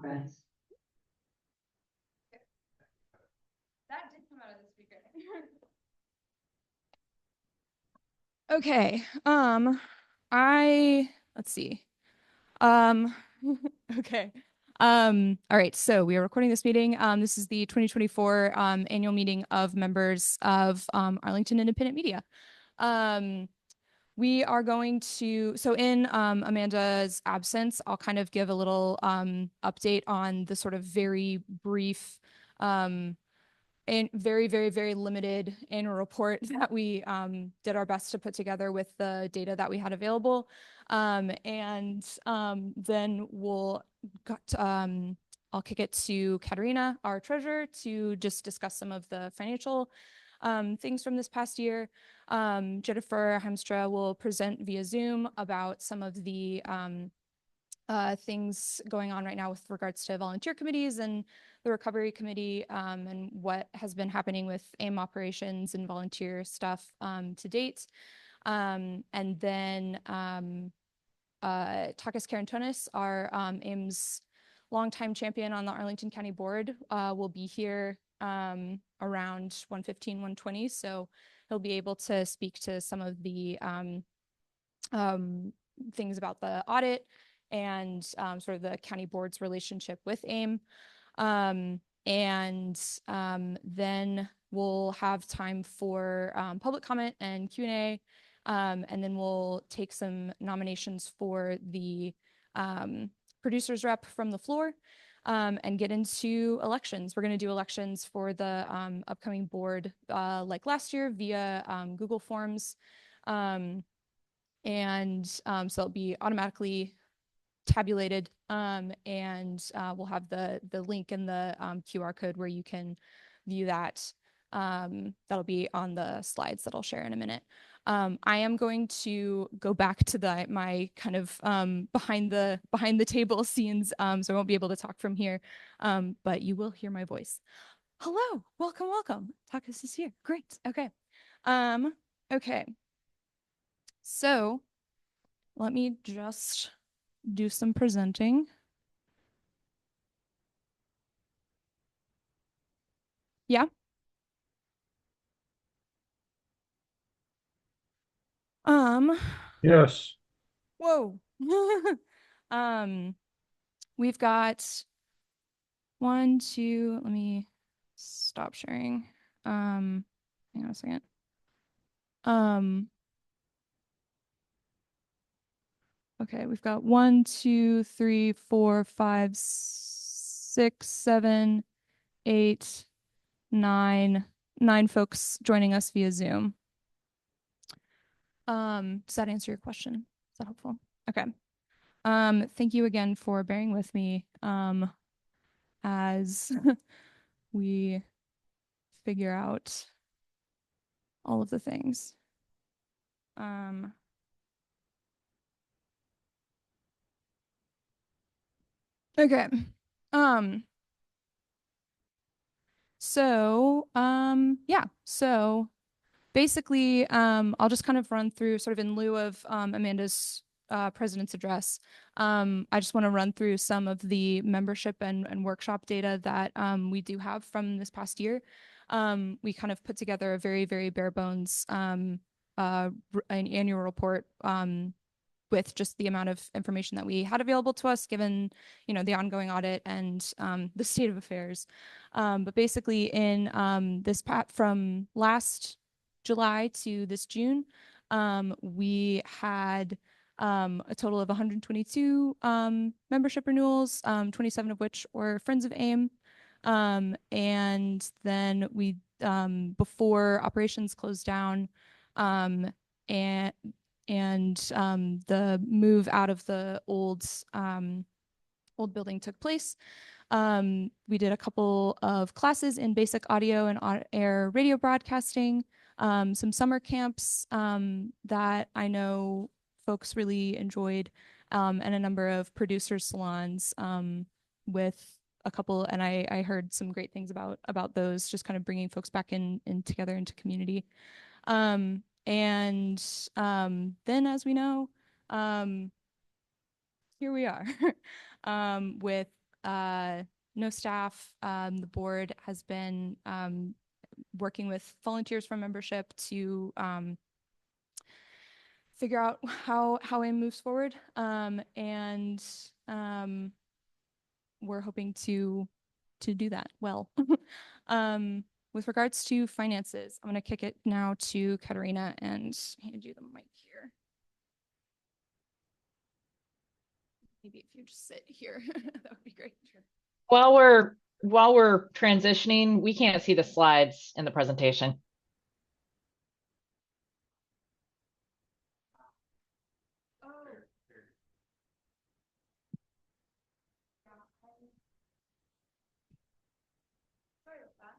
comments. That did come out of the speaker. Okay. Let's see. Um, okay. All right. So we are recording this meeting. This is the 2024 annual meeting of members of Arlington Independent Media. We are going to, so in Amanda's absence, I'll kind of give a little update on the sort of very brief and very, very, very limited annual report that we did our best to put together with the data that we had available. Then I'll kick it to Katerina, our treasurer, to just discuss some of the financial things from this past year. Jennifer Hemstra will present via Zoom about some of the things going on right now with regards to volunteer committees and the recovery committee, and what has been happening with AIM operations and volunteer stuff to date. And then Takis Karantonis, our AIM's longtime champion on the Arlington County Board, will be here around 1:15, 1:20. So he'll be able to speak to some of the things about the audit and sort of the county board's relationship with AIM. Then we'll have time for public comment and Q&A. And then we'll take some nominations for the producers rep from the floor and get into elections. We're going to do elections for the upcoming board like last year via Google Forms. So it'll be automatically tabulated, and we'll have the link in the QR code where you can view that. That'll be on the slides that I'll share in a minute. I am going to go back to my kind of behind the table scenes, so I won't be able to talk from here, but you will hear my voice. Hello, welcome. Takis is here. Great. Okay. Okay. So let me just do some presenting. Yeah. Yes. Whoa. um, we've got one, two, let me stop sharing. Hang on a second. Okay, we've got 1, 2, 3, 4, 5, 6, 7, 8, 9 folks joining us via Zoom. Does that answer your question? Is that helpful? Okay. Thank you again for bearing with me as we figure out all of the things. Okay. Yeah. So basically, I'll just kind of run through sort of in lieu of Amanda's president's address. I just want to run through some of the membership and workshop data that we do have from this past year. We kind of put together a very, very bare bones an annual report with just the amount of information that we had available to us, given the ongoing audit and the state of affairs. But basically, in from last July to this June, we had a total of 122 membership renewals, 27 of which were Friends of AIM. And then we, before operations closed down, and the move out of the old building took place. We did a couple of classes in basic audio and on-air radio broadcasting, some summer camps that I know folks really enjoyed, and a number of producer salons with a couple, and I heard some great things about those, just kind of bringing folks back in together into community. Then, as we know, here we are with no staff. The board has been working with volunteers from membership to figure out how AIM moves forward. And we're hoping to do that well. With regards to finances, I'm going to kick it now to Katerina and hand you the mic here. Maybe if you just sit here, that would be great. Sure. While we're transitioning, we can't see the slides in the presentation. Sorry about that.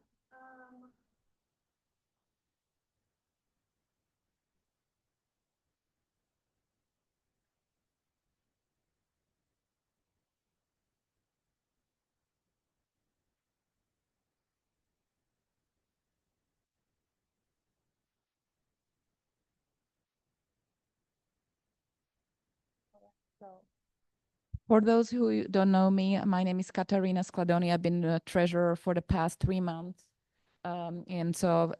For those who don't know me, my name is Katarina Skladoni. I've been a treasurer for the past 3 months. And so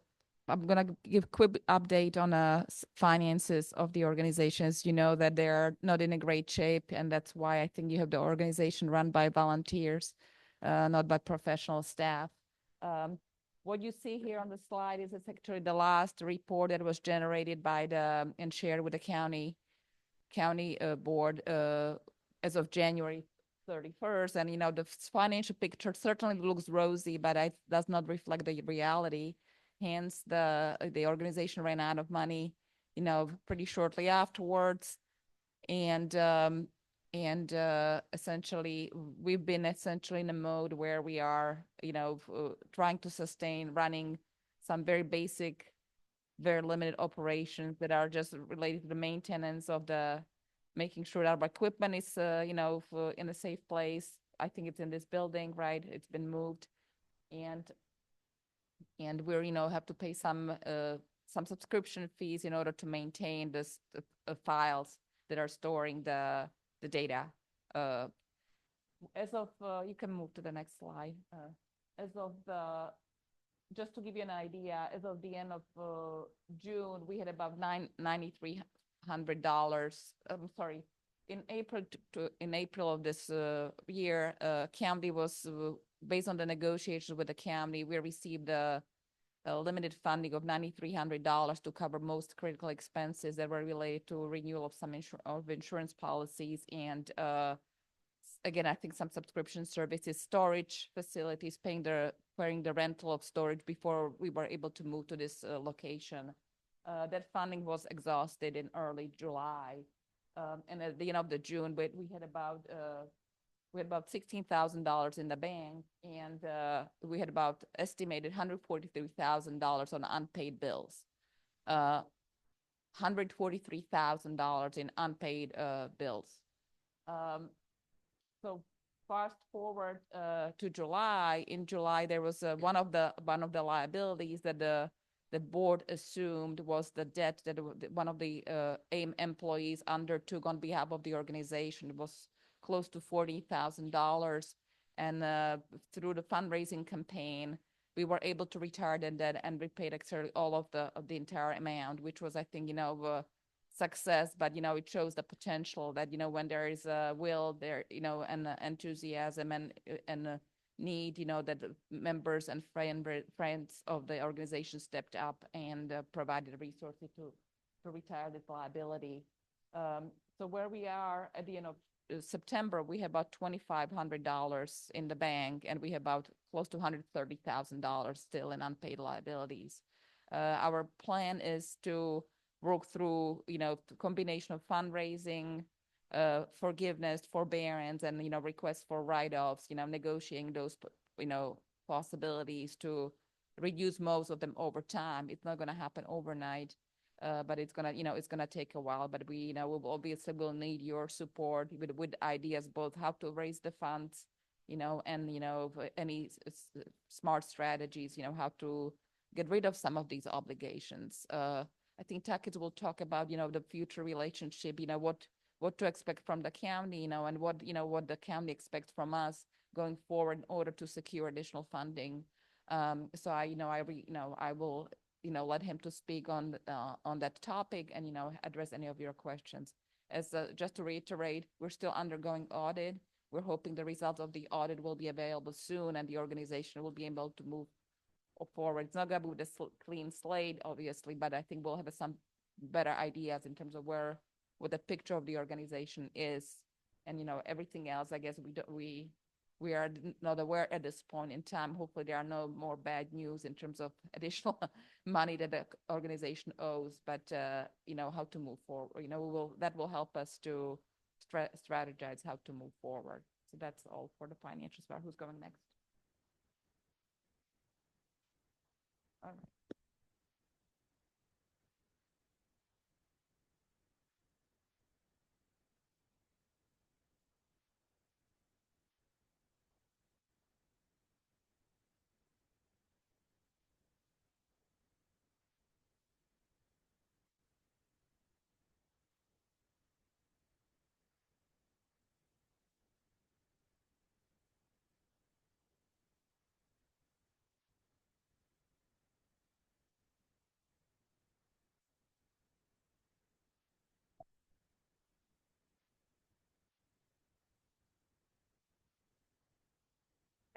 I'm going to give a quick update on finances of the organizations. You know that they're not in a great shape, and that's why I think you have the organization run by volunteers, not by professional staff. What you see here on the slide is actually the last report that was generated by and shared with the county board as of January 31st. And, the financial picture certainly looks rosy, but it does not reflect the reality. Hence, the organization ran out of money, pretty shortly afterwards. And essentially, we've been in a mode where we are, trying to sustain running some very basic, very limited operations that are just related to the maintenance of making sure that our equipment is, in a safe place. I think it's in this building, right? It's been moved, and we're, have to pay some subscription fees in order to maintain this files that are storing the data. As of, you can move to the next slide. Just to give you an idea, as of the end of June, we had about $9,300. I'm sorry. In April of this year, county was based on the negotiations with the county. We received a limited funding of $9,300 to cover most critical expenses that were related to renewal of some insurance policies and. Again, I think some subscription services, storage facilities, paying the rental of storage before we were able to move to this location. That funding was exhausted in early July, and at the end of June, we had about $16,000 in the bank, and we had about estimated $143,000 on unpaid bills. $143,000 in unpaid bills. So fast forward to July. In July, there was one of the liabilities that the board assumed was the debt that one of the AIM employees undertook on behalf of the organization. It was close to $40,000, and through the fundraising campaign, we were able to retire that debt and repay actually all of the entire amount, which was, I think, success, but it shows the potential that when there is a will there, and enthusiasm and need, that the members and friends of the organization stepped up and provided resources to retire this liability. So where we are at the end of September, we have about $2,500 in the bank, and we have about close to $130,000 still in unpaid liabilities. Our plan is to work through, the combination of fundraising, forgiveness, forbearance, and, requests for write-offs, negotiating those, possibilities to reduce most of them over time. It's not going to happen overnight, but it's going to, it's going to take a while. But we, we'll obviously will need your support with ideas, both how to raise the funds, and, any smart strategies, how to get rid of some of these obligations. I think Takis will talk about, the future relationship, what to expect from the county, and what the county expects from us. going forward in order to secure additional funding. So I will, let him to speak on that topic and, address any of your questions. As just to reiterate, we're still undergoing audit. We're hoping the results of the audit will be available soon and the organization will be able to move forward. It's not going to be with a clean slate, obviously, but I think we'll have some better ideas in terms of what the picture of the organization is, and everything else. I guess we are not aware at this point in time. Hopefully, there are no more bad news in terms of additional money that the organization owes. But how to move forward. That will help us to strategize how to move forward. So that's all for the financials part. Who's going next? All right.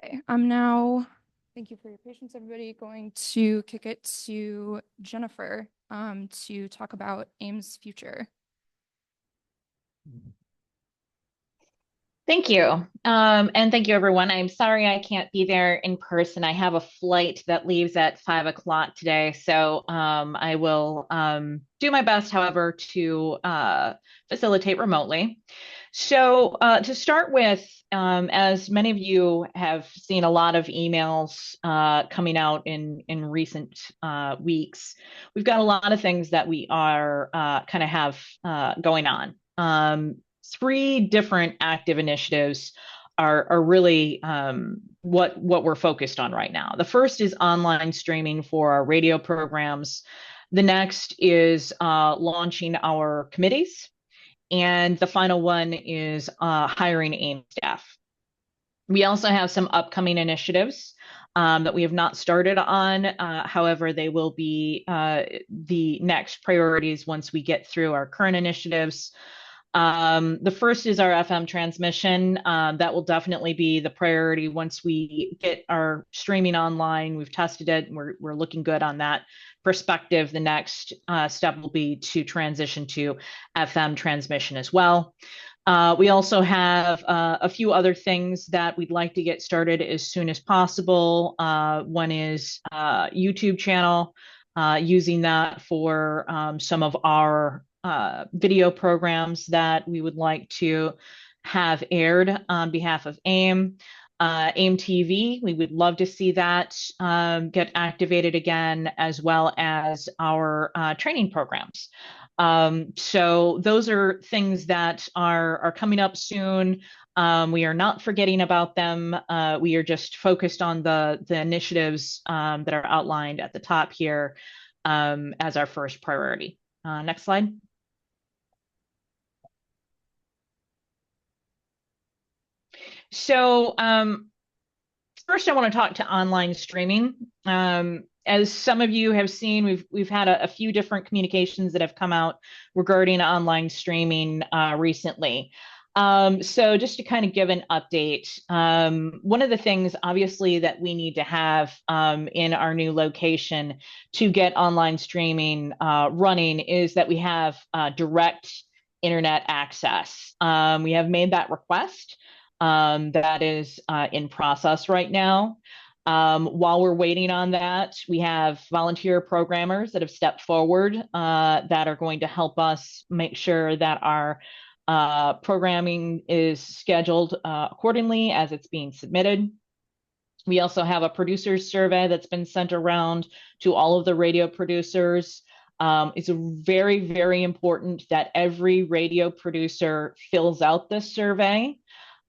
Okay, I'm now, thank you for your patience, everybody, going to kick it to Jennifer to talk about AIM's future. Thank you. And thank you, everyone. I'm sorry I can't be there in person. I have a flight that leaves at 5 o'clock today. So I will do my best, however, to facilitate remotely. So to start with, as many of you have seen a lot of emails coming out in recent weeks, we've got a lot of things that we are kind of have going on. Three different active initiatives are really what we're focused on right now. The first is online streaming for our radio programs. The next is launching our committees. And the final one is hiring AIM staff. We also have some upcoming initiatives that we have not started on. However, they will be the next priorities once we get through our current initiatives. The first is our FM transmission. That will definitely be the priority once we get our streaming online. We've tested it. We're looking good on that perspective. The next step will be to transition to FM transmission as well. We also have a few other things that we'd like to get started as soon as possible. One is YouTube channel, using that for some of our video programs that we would like to have aired on behalf of AIM. AIM TV, we would love to see that get activated again, as well as our training programs. So those are things that are coming up soon. We are not forgetting about them. We are just focused on the initiatives that are outlined at the top here as our first priority. Next slide. So first, I want to talk to online streaming. As some of you have seen, we've had a few different communications that have come out regarding online streaming recently. So just to kind of give an update, one of the things obviously that we need to have in our new location to get online streaming running is that we have direct internet access. We have made that request. That is in process right now. While we're waiting on that, we have volunteer programmers that have stepped forward that are going to help us make sure that our programming is scheduled accordingly as it's being submitted. We also have a producers survey that's been sent around to all of the radio producers. It's very, very important that every radio producer fills out this survey.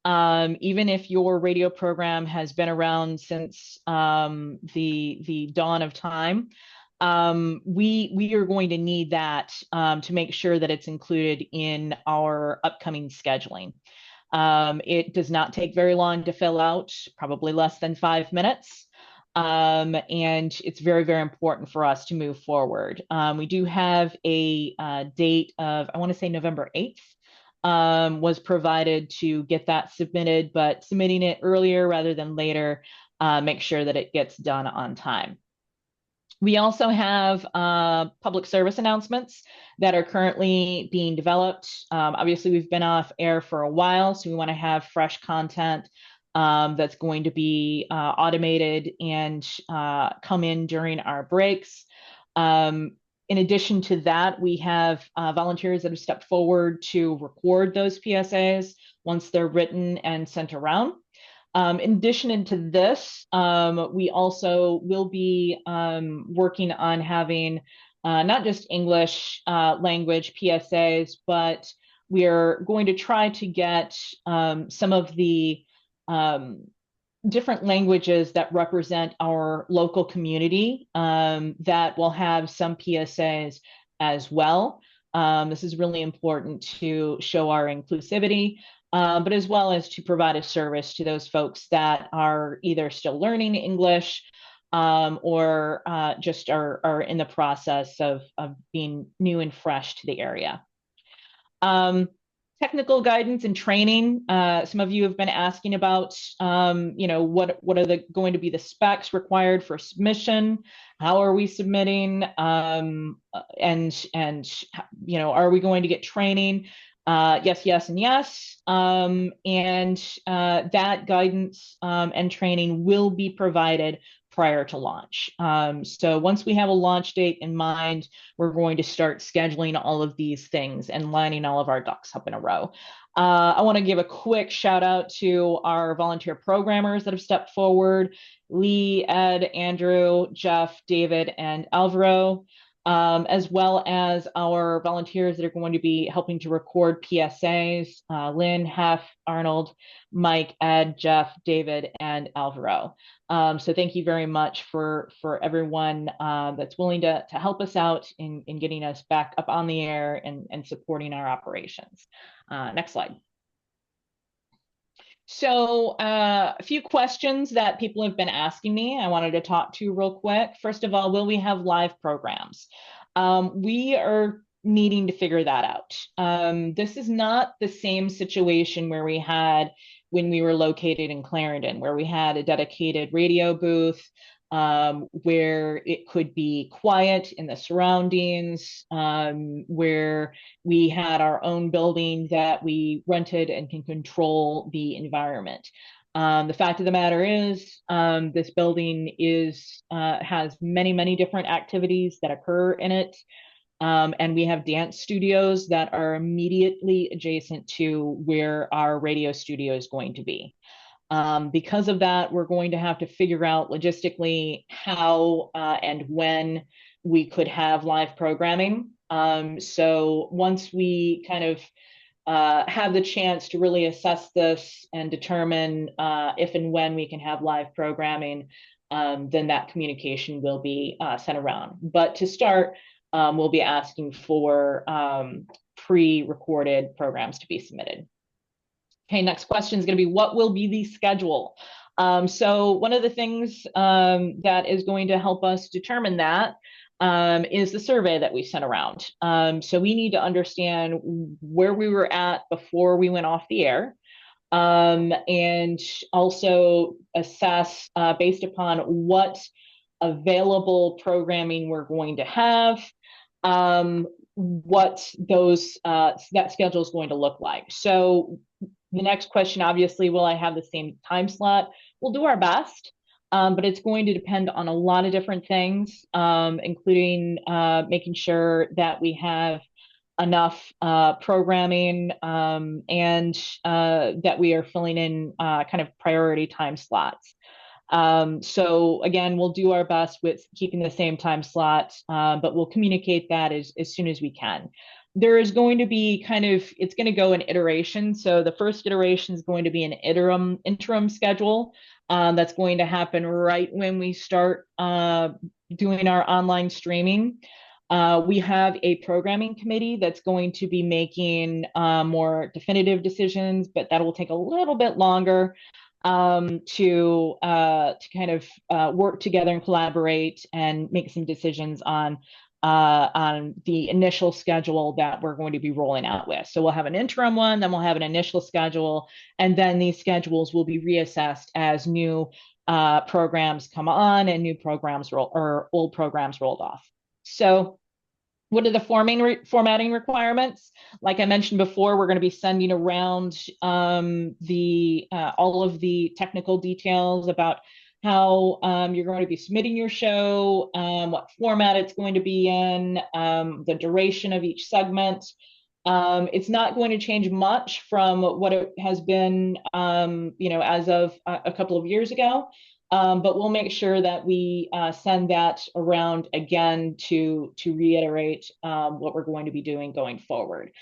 Even if your radio program has been around since the dawn of time, we are going to need that to make sure that it's included in our upcoming scheduling. It does not take very long to fill out, probably less than 5 minutes. And it's very, very important for us to move forward. We do have a date of, I want to say November 8th, was provided to get that submitted, but submitting it earlier rather than later, make sure that it gets done on time. We also have public service announcements that are currently being developed. Obviously, we've been off air for a while, so we want to have fresh content that's going to be automated and come in during our breaks. In addition to that, we have volunteers that have stepped forward to record those PSAs once they're written and sent around. In addition to this, we also will be working on having not just English language PSAs, but we are going to try to get some of the different languages that represent our local community that will have some PSAs as well. This is really important to show our inclusivity, but as well as to provide a service to those folks that are either still learning English or just are in the process of being new and fresh to the area. Technical guidance and training. Some of you have been asking about, what are going to be the specs required for submission? How are we submitting? And are we going to get training? Yes, yes, and yes. That guidance and training will be provided prior to launch. So once we have a launch date in mind, we're going to start scheduling all of these things and lining all of our ducks up in a row. I want to give a quick shout out to our volunteer programmers that have stepped forward: Lee, Ed, Andrew, Jeff, David, and Alvaro, as well as our volunteers that are going to be helping to record PSAs: Lynn, Hef, Arnold, Mike, Ed, Jeff, David, and Alvaro. So thank you very much for everyone that's willing to help us out in getting us back up on the air and supporting our operations. Next slide. So a few questions that people have been asking me, I wanted to talk to real quick. First of all, will we have live programs? We are needing to figure that out. This is not the same situation where we had when we were located in Clarendon, where we had a dedicated radio booth, where it could be quiet in the surroundings, where we had our own building that we rented and can control the environment. The fact of the matter is, this building has many, many different activities that occur in it. And we have dance studios that are immediately adjacent to where our radio studio is going to be. Because of that, we're going to have to figure out logistically how and when we could have live programming. So once we kind of have the chance to really assess this and determine if and when we can have live programming, then that communication will be sent around. But to start, we'll be asking for pre-recorded programs to be submitted. Okay, next question is going to be, what will be the schedule? So one of the things that is going to help us determine that is the survey that we sent around. So we need to understand where we were at before we went off the air, and also assess based upon what available programming we're going to have, what that schedule is going to look like. So the next question, obviously, will I have the same time slot? We'll do our best, but it's going to depend on a lot of different things, including making sure that we have enough programming and that we are filling in kind of priority time slots. So again, we'll do our best with keeping the same time slot, but we'll communicate that as soon as we can. There is going to be it's going to go in iterations. So the first iteration is going to be an interim schedule that's going to happen right when we start doing our online streaming. We have a programming committee that's going to be making more definitive decisions, but that will take a little bit longer to kind of work together and collaborate and make some decisions on the initial schedule that we're going to be rolling out with. So we'll have an interim one, then we'll have an initial schedule, and then these schedules will be reassessed as new programs come on and new programs or old programs rolled off. So what are the formatting requirements? Like I mentioned before, we're going to be sending around all of the technical details about how you're going to be submitting your show, what format it's going to be in, the duration of each segment. It's not going to change much from what it has been, as of a couple of years ago. But we'll make sure that we send that around again to reiterate what we're going to be doing going forward.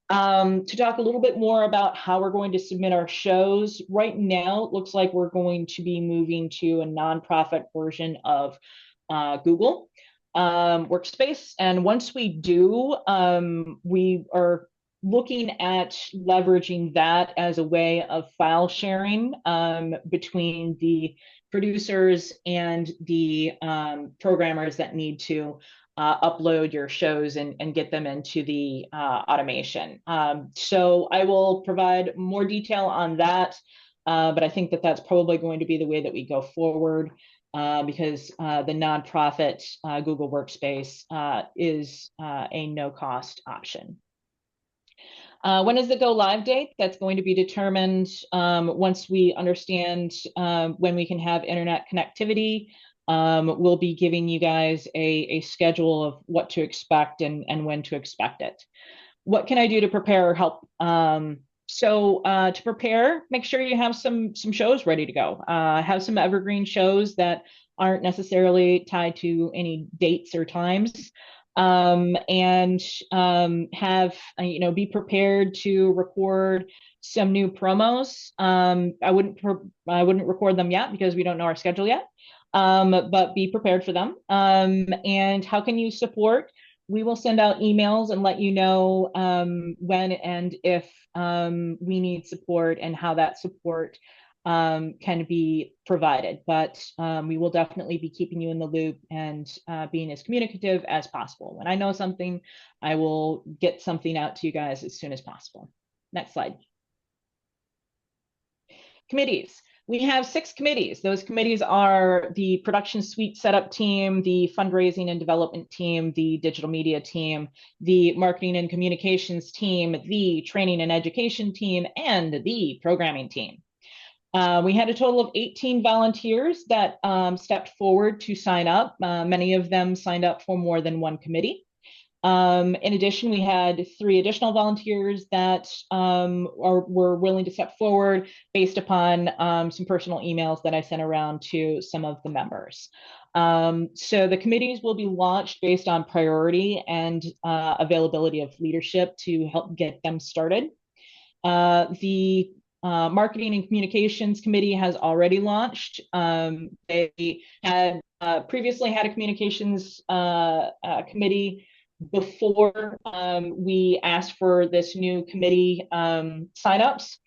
To talk a little bit more about how we're going to submit our shows, right now it looks like we're going to be moving to a nonprofit version of Google Workspace. And once we do, we are looking at leveraging that as a way of file sharing between the producers and the programmers that need to upload your shows and get them into the automation. So I will provide more detail on that, but I think that that's probably going to be the way that we go forward because the nonprofit Google Workspace is a no-cost option. When is the go live date? That's going to be determined once we understand when we can have internet connectivity. We'll be giving you guys a schedule of what to expect and when to expect it. What can I do to prepare or help? To prepare, make sure you have some shows ready to go. Have some evergreen shows that aren't necessarily tied to any dates or times. Be prepared to record some new promos. I wouldn't record them yet because we don't know our schedule yet, but be prepared for them. And how can you support? We will send out emails and let you know when and if we need support and how that support can be provided. But we will definitely be keeping you in the loop and being as communicative as possible. When I know something, I will get something out to you guys as soon as possible. Next slide. Committees. We have 6 committees. Those committees are the production suite setup team, the fundraising and development team, the digital media team, the marketing and communications team, the training and education team, and the programming team. We had a total of 18 volunteers that stepped forward to sign up. Many of them signed up for more than one committee. In addition, we had 3 additional volunteers that were willing to step forward based upon some personal emails that I sent around to some of the members. So the committees will be launched based on priority and availability of leadership to help get them started. The Marketing and Communications Committee has already launched. They had previously had a communications committee before we asked for this new committee signups.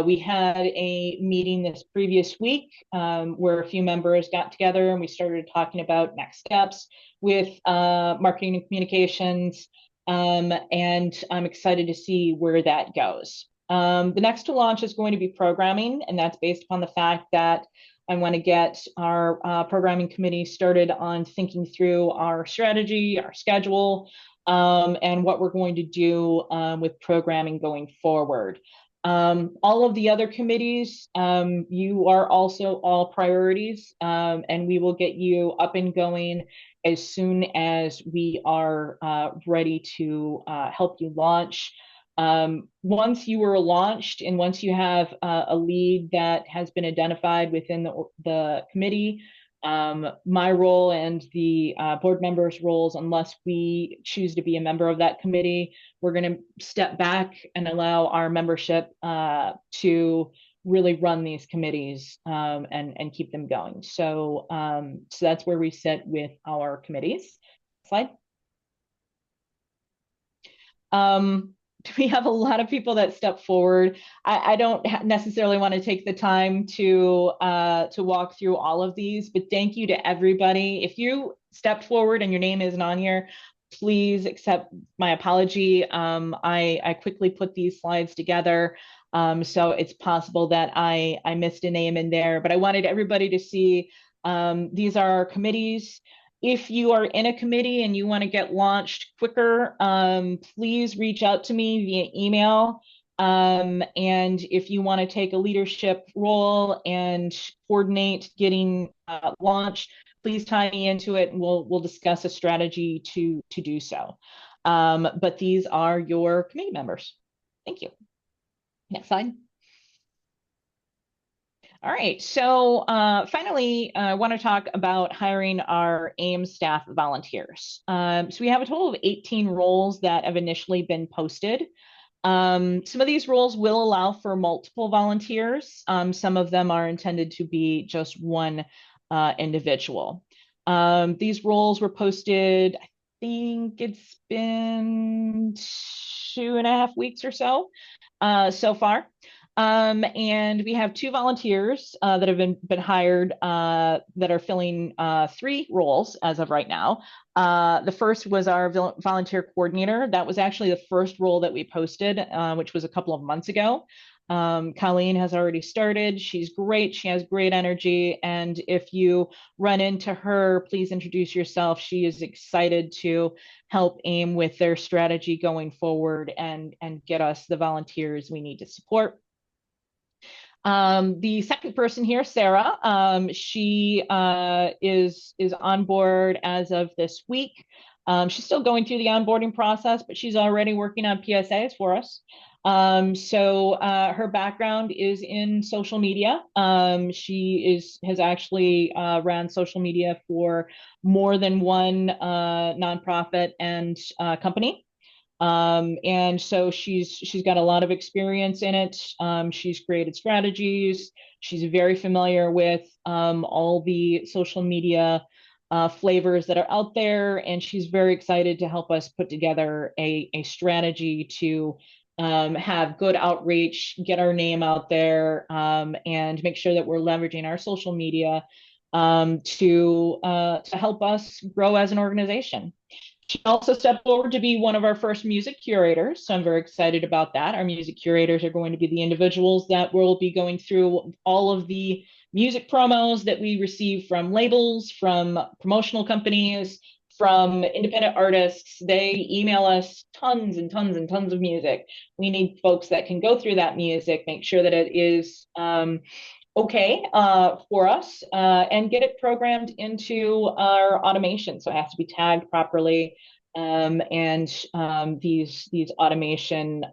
We had a meeting this previous week where a few members got together and we started talking about next steps with marketing and communications, and I'm excited to see where that goes. The next to launch is going to be programming, and that's based upon the fact that I want to get our programming committee started on thinking through our strategy, our schedule, and what we're going to do with programming going forward. All of the other committees, you are also all priorities, and we will get you up and going as soon as we are ready to help you launch. Once you are launched and once you have a lead that has been identified within the committee, my role and the board members' roles, unless we choose to be a member of that committee, we're going to step back and allow our membership to really run these committees and keep them going. So that's where we sit with our committees. Slide. we have a lot of people that step forward. I don't necessarily want to take the time to walk through all of these, but thank you to everybody. If you stepped forward and your name isn't on here, please accept my apology. I quickly put these slides together. So it's possible that I missed a name in there, but I wanted everybody to see these are our committees. If you are in a committee and you want to get launched quicker, please reach out to me via email. And if you want to take a leadership role and coordinate getting launched, please tie me into it and we'll discuss a strategy to do so. But these are your committee members. Thank you. Next slide. All right, so finally, I want to talk about hiring our AIM staff volunteers. So we have a total of 18 roles that have initially been posted. Some of these roles will allow for multiple volunteers. Some of them are intended to be just one individual. These roles were posted, I think it's been 2.5 weeks or so far. And we have 2 volunteers that have been hired that are filling 3 roles as of right now. The first was our volunteer coordinator. That was actually the first role that we posted, which was a couple of months ago. Colleen has already started. She's great. She has great energy. And if you run into her, please introduce yourself. She is excited to help AIM with their strategy going forward and get us the volunteers we need to support. The second person here, Sarah, she is on board as of this week. She's still going through the onboarding process, but she's already working on PSAs for us. So her background is in social media. She has actually ran social media for more than one nonprofit and company. And so she's got a lot of experience in it. She's created strategies. She's very familiar with all the social media flavors that are out there, and she's very excited to help us put together a strategy to have good outreach, get our name out there, and make sure that we're leveraging our social media to help us grow as an organization. She also stepped forward to be one of our first music curators, so I'm very excited about that. Our music curators are going to be the individuals that will be going through all of the music promos that we receive from labels, from promotional companies, from independent artists. They email us tons and tons and tons of music. We need folks that can go through that music, make sure that it is okay for us and get it programmed into our automation. So it has to be tagged properly. These automation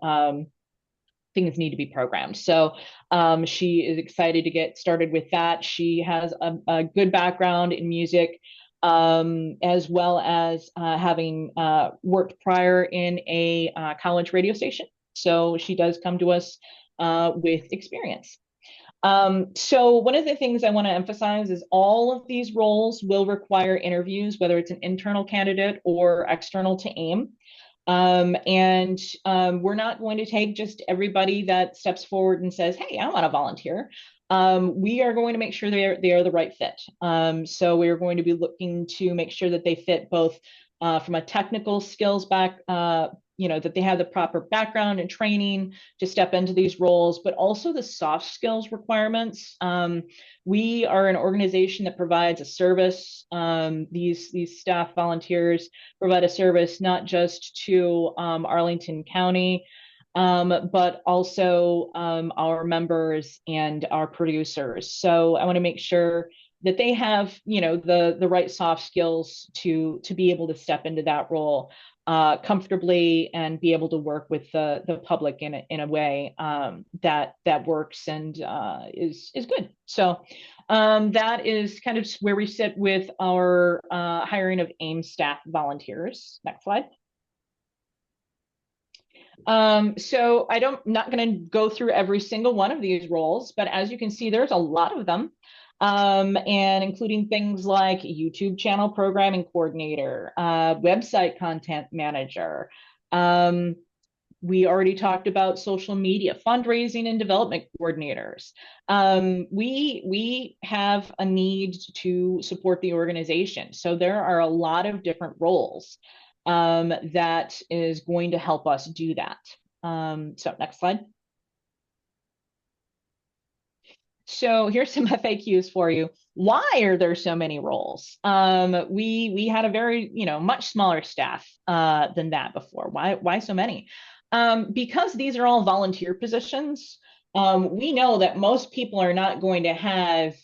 things need to be programmed. So she is excited to get started with that. She has a good background in music, as well as having worked prior in a college radio station. So she does come to us with experience. So one of the things I want to emphasize is all of these roles will require interviews, whether it's an internal candidate or external to AIM. We're not going to take just everybody that steps forward and says, hey, I want to volunteer. We are going to make sure they are the right fit. So we're going to be looking to make sure that they fit both from a technical skills back, that they have the proper background and training to step into these roles, but also the soft skills requirements. We are an organization that provides a service. These staff volunteers provide a service not just to Arlington County, but also our members and our producers. So I want to make sure that they have, the right soft skills to be able to step into that role comfortably and be able to work with the public in a way that works and is good. So that is kind of where we sit with our hiring of AIM staff volunteers. Next slide. So not going to go through every single one of these roles, but as you can see, there's a lot of them. And including things like YouTube channel programming coordinator, website content manager, We already talked about social media, fundraising and development coordinators. We have a need to support the organization. So there are a lot of different roles that is going to help us do that. So next slide. So here's some FAQs for you. Why are there so many roles? We had a very, much smaller staff than that before. Why so many? Because these are all volunteer positions. We know that most people are not going to have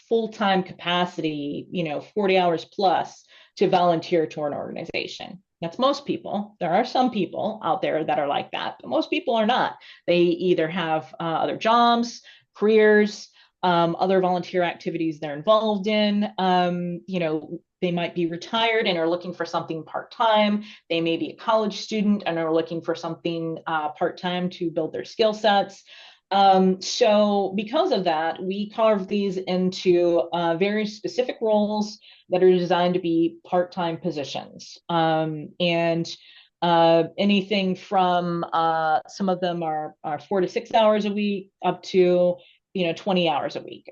full-time capacity, 40 hours plus to volunteer to an organization. That's most people. There are some people out there that are like that, but most people are not. They either have other jobs, careers, other volunteer activities they're involved in. They might be retired and are looking for something part-time. They may be a college student and are looking for something part-time to build their skill sets. So because of that, we carve these into very specific roles that are designed to be part-time positions. And anything from some of them are 4 to 6 hours a week up to 20 hours a week.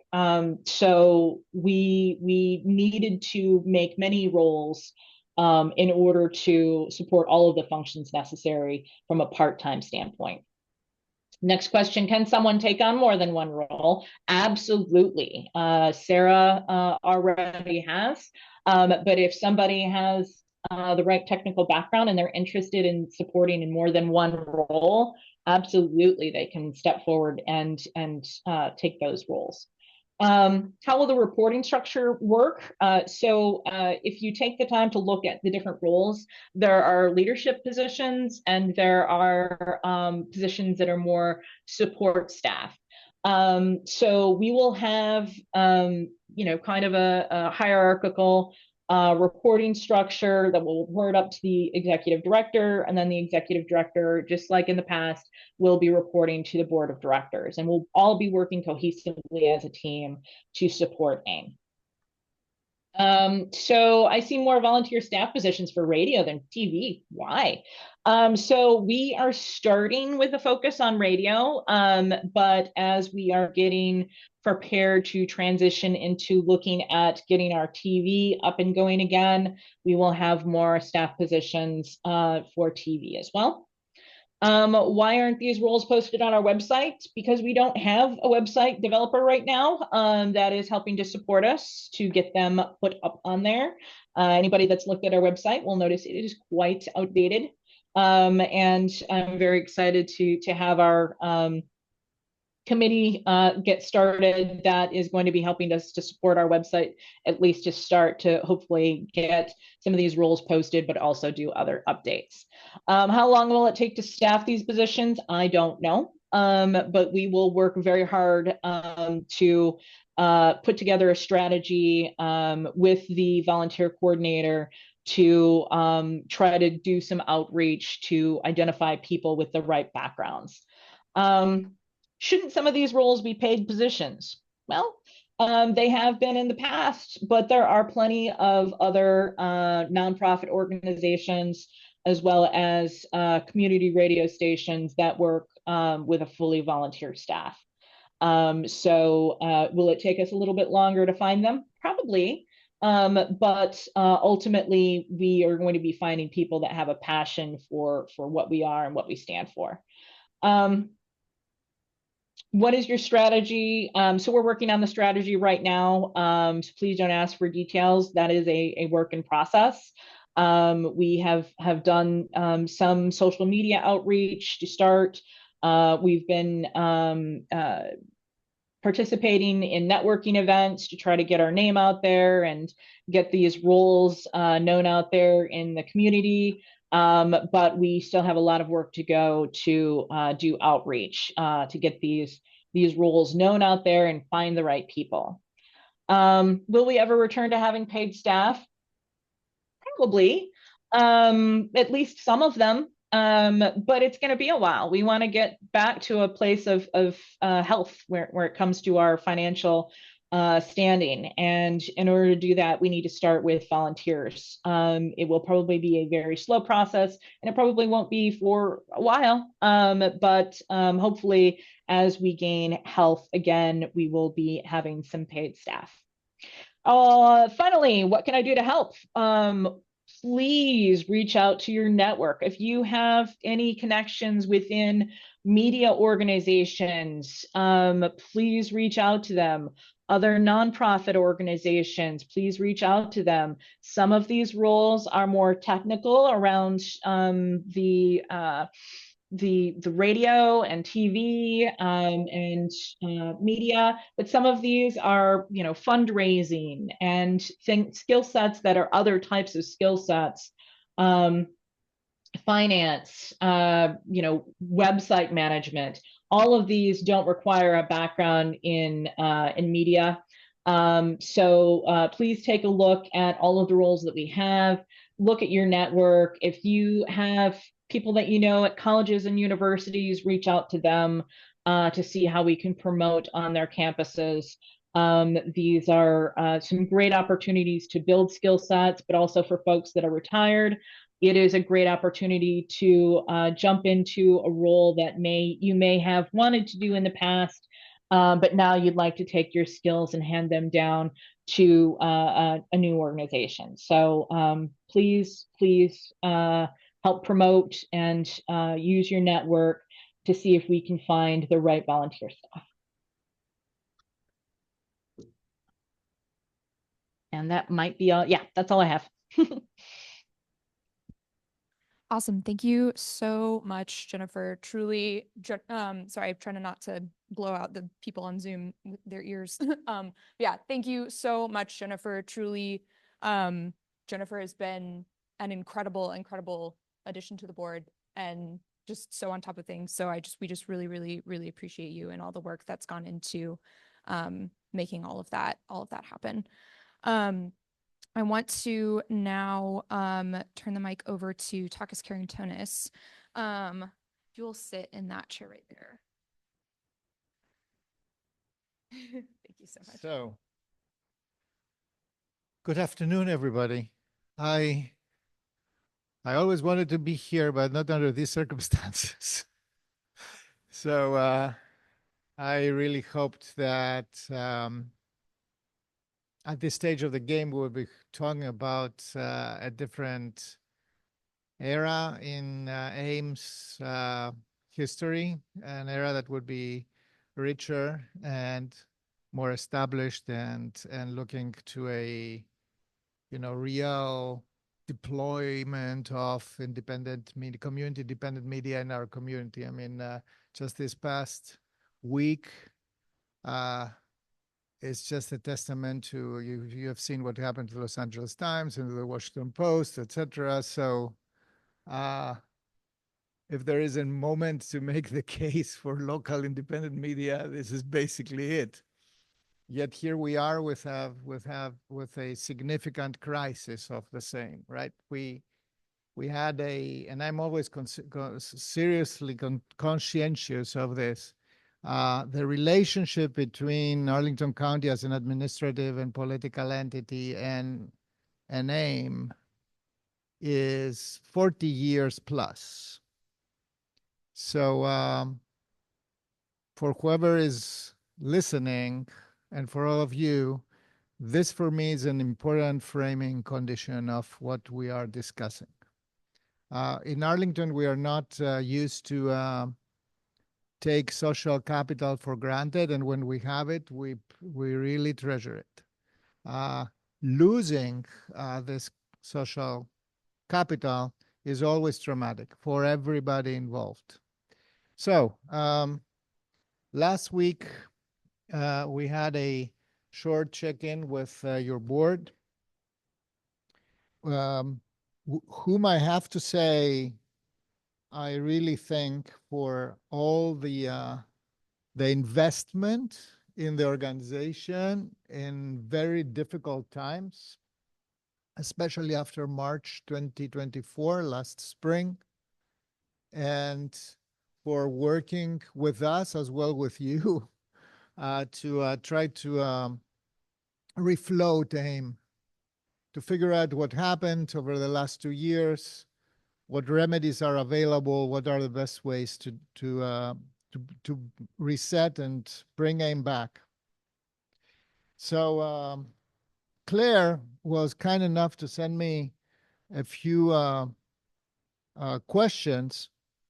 So we needed to make many roles in order to support all of the functions necessary from a part-time standpoint. Next question, can someone take on more than one role? Absolutely. Sarah already has, but if somebody has the right technical background and they're interested in supporting in more than one role, absolutely they can step forward and take those roles. How will the reporting structure work? So if you take the time to look at the different roles, there are leadership positions and there are positions that are more support staff. So we will have, kind of a hierarchical reporting structure that will report up to the executive director, and then the executive director, just like in the past, will be reporting to the board of directors, and we'll all be working cohesively as a team to support AIM. So I see more volunteer staff positions for radio than TV. Why? So we are starting with a focus on radio, but as we are getting prepared to transition into looking at getting our TV up and going again, we will have more staff positions for TV as well. Why aren't these roles posted on our website? Because we don't have a website developer right now that is helping to support us to get them put up on there. Anybody that's looked at our website will notice it is quite outdated. And I'm very excited to have our committee get started that is going to be helping us to support our website, at least to start to hopefully get some of these roles posted, but also do other updates. How long will it take to staff these positions? I don't know, but we will work very hard to put together a strategy with the volunteer coordinator to try to do some outreach to identify people with the right backgrounds. Shouldn't some of these roles be paid positions? Well, they have been in the past, but there are plenty of other nonprofit organizations as well as community radio stations that work with a fully volunteer staff. So will it take us a little bit longer to find them? Probably, but ultimately we are going to be finding people that have a passion for what we are and what we stand for. What is your strategy? So we're working on the strategy right now. So please don't ask for details. That is a work in process. We have done some social media outreach to start. We've been participating in networking events to try to get our name out there and get these roles known out there in the community. But we still have a lot of work to go to do outreach to get these roles known out there and find the right people. Will we ever return to having paid staff? Probably, at least some of them, but it's going to be a while. We want to get back to a place of health where it comes to our financial standing. And in order to do that, we need to start with volunteers. It will probably be a very slow process, and it probably won't be for a while. But hopefully, as we gain health again, we will be having some paid staff. Finally, what can I do to help? Please reach out to your network. If you have any connections within media organizations, please reach out to them. Other nonprofit organizations, please reach out to them. Some of these roles are more technical around the radio and TV and media, but some of these are, fundraising and skill sets that are other types of skill sets. Finance, website management. All of these don't require a background in media. So please take a look at all of the roles that we have. Look at your network. If you have people that you know at colleges and universities, reach out to them to see how we can promote on their campuses. These are some great opportunities to build skill sets, but also for folks that are retired, it is a great opportunity to jump into a role that you may have wanted to do in the past, but now you'd like to take your skills and hand them down to a new organization. So please help promote and use your network to see if we can find the right volunteer staff. And that might be all. Yeah, that's all I have. Awesome. Thank you so much, Jennifer. Truly, sorry, I'm trying not to blow out the people on Zoom with their ears. Yeah, thank you so much, Jennifer. Truly, Jennifer has been an incredible addition to the board and just so on top of things. So we just really, really, really appreciate you and all the work that's gone into making all of that happen. I want to now turn the mic over to Takis Carringtonis. If you'll sit in that chair right there. Thank you so much. So, good afternoon, everybody. I always wanted to be here, but not under these circumstances. So I really hoped that at this stage of the game, we'll be talking about a different era in AIM's history, an era that would be richer and more established and looking to a, real deployment of independent media, community independent media in our community. I mean, just this past week, it's just a testament to you have seen what happened to the Los Angeles Times and the Washington Post, etc. So if there is a moment to make the case for local independent media, this is basically it. Yet here we are with a significant crisis of the same, right? We had and I'm always seriously conscientious of this. The relationship between Arlington County as an administrative and political entity and AIM is 40 years plus. So for whoever is listening and for all of you, this for me is an important framing condition of what we are discussing. In Arlington, we are not used to take social capital for granted, and when we have it, we really treasure it. Losing this social capital is always traumatic for everybody involved. So last week we had a short check-in with your board, whom I have to say I really thank for all the investment in the organization in very difficult times, especially after March 2024, last spring, and for working with us as well with you to try to refloat AIM to figure out what happened over the last 2 years, what remedies are available, what are the best ways to reset and bring AIM back. So Claire was kind enough to send me a few questions,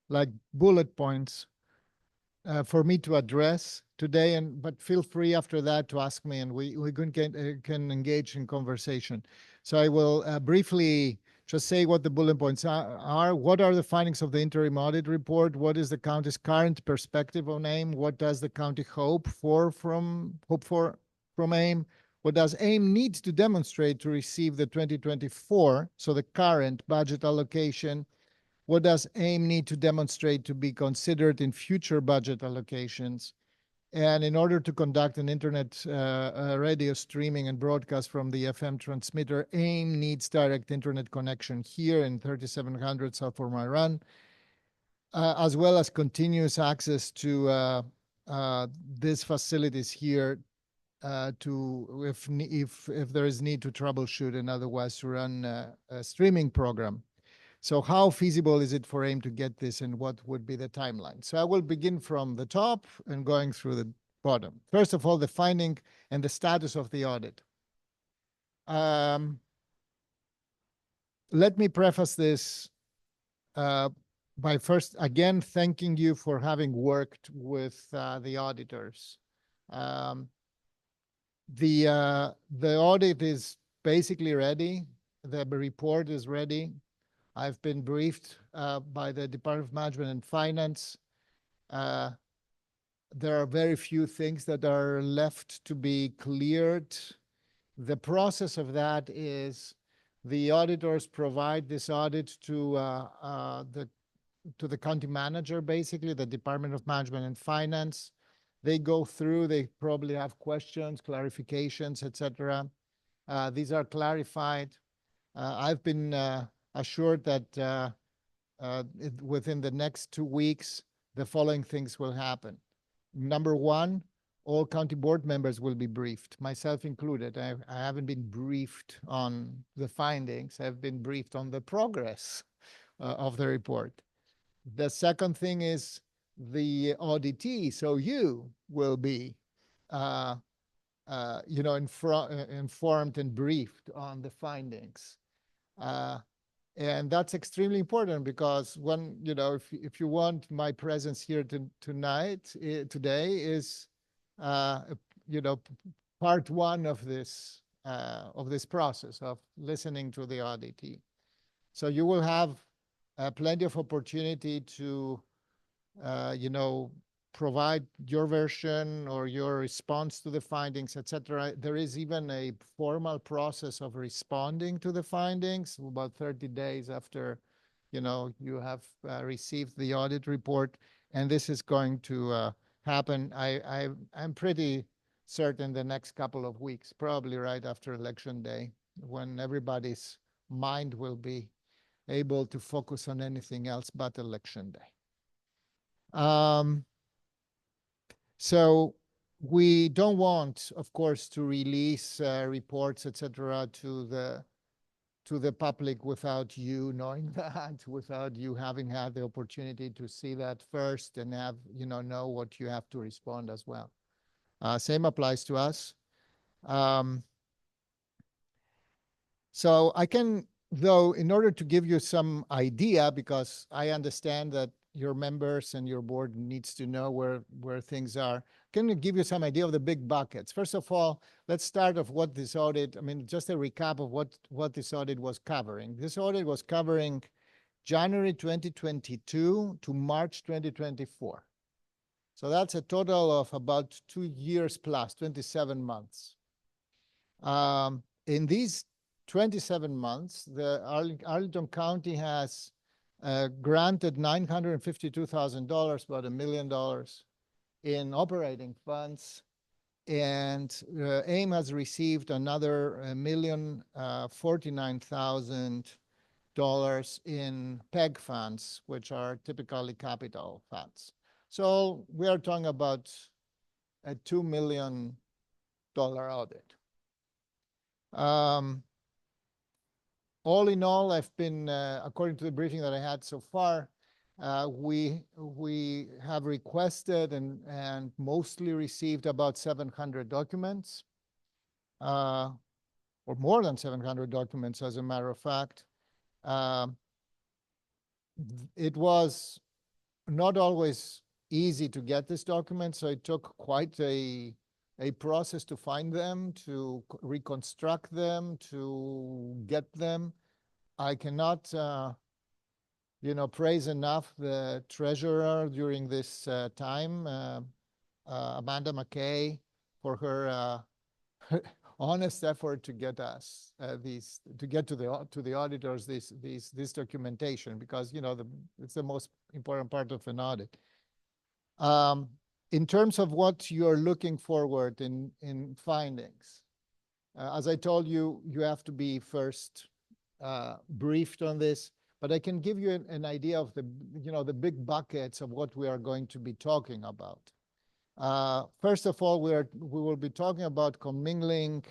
like bullet points, for me to address today. But feel free after that to ask me, and we can engage in conversation. So I will briefly just say what the bullet points are. What are the findings of the interim audit report? What is the county's current perspective on AIM? What does the county hope for from AIM? What does AIM need to demonstrate to receive the 2024, so the current budget allocation? What does AIM need to demonstrate to be considered in future budget allocations? And in order to conduct an internet radio streaming and broadcast from the FM transmitter, AIM needs direct internet connection here in 3700 South Formal Run, as well as continuous access to these facilities here to if there is need to troubleshoot and otherwise to run a streaming program. So how feasible is it for AIM to get this, and what would be the timeline? So I will begin from the top and going through the bottom. First of all, the finding and the status of the audit. Let me preface this by first, again, thanking you for having worked with the auditors. The audit is basically ready. The report is ready. I've been briefed by the Department of Management and Finance. There are very few things that are left to be cleared. The process of that is the auditors provide this audit to the county manager, basically, the Department of Management and Finance. They go through, they probably have questions, clarifications, etc. These are clarified. I've been assured that within the next 2 weeks, the following things will happen. Number one, all county board members will be briefed, myself included. I haven't been briefed on the findings. I've been briefed on the progress of the report. The second thing is the auditee, so you will be informed and briefed on the findings. And that's extremely important because if you want, my presence here today is, part one of this process of listening to the auditee. So you will have plenty of opportunity to, provide your version or your response to the findings, etc. There is even a formal process of responding to the findings about 30 days after, you have received the audit report, and this is going to happen. I'm pretty certain the next couple of weeks, probably right after Election Day, when everybody's mind will be able to focus on anything else but Election Day. So we don't want, of course, to release reports, etc., to the public without you knowing that, without you having had the opportunity to see that first and have, know what you have to respond as well. Same applies to us. So I can, though, in order to give you some idea, because I understand that your members and your board needs to know where things are, can give you some idea of the big buckets. First of all, let's start off what this audit, just a recap of what this audit was covering. This audit was covering January 2022 to March 2024. So that's a total of about 2 years plus, 27 months. In these 27 months, the Arlington County has granted $952,000, about $1 million in operating funds, and AIM has received another $1,049,000 in PEG funds, which are typically capital funds. So we are talking about a $2 million audit. Um, all in all, I've been, according to the briefing that I had so far, we have requested and mostly received about 700 documents, or more than 700 documents, as a matter of fact. It was not always easy to get this document, so it took quite a process to find them, to reconstruct them, to get them. I cannot, praise enough the treasurer during this time, Amanda McKay, for her honest effort to get us to get to the auditors this documentation, because it's the most important part of an audit. In terms of what you're looking forward in findings, as I told you, you have to be first briefed on this, but I can give you an idea of the big buckets of what we are going to be talking about. First of all, we will be talking about commingling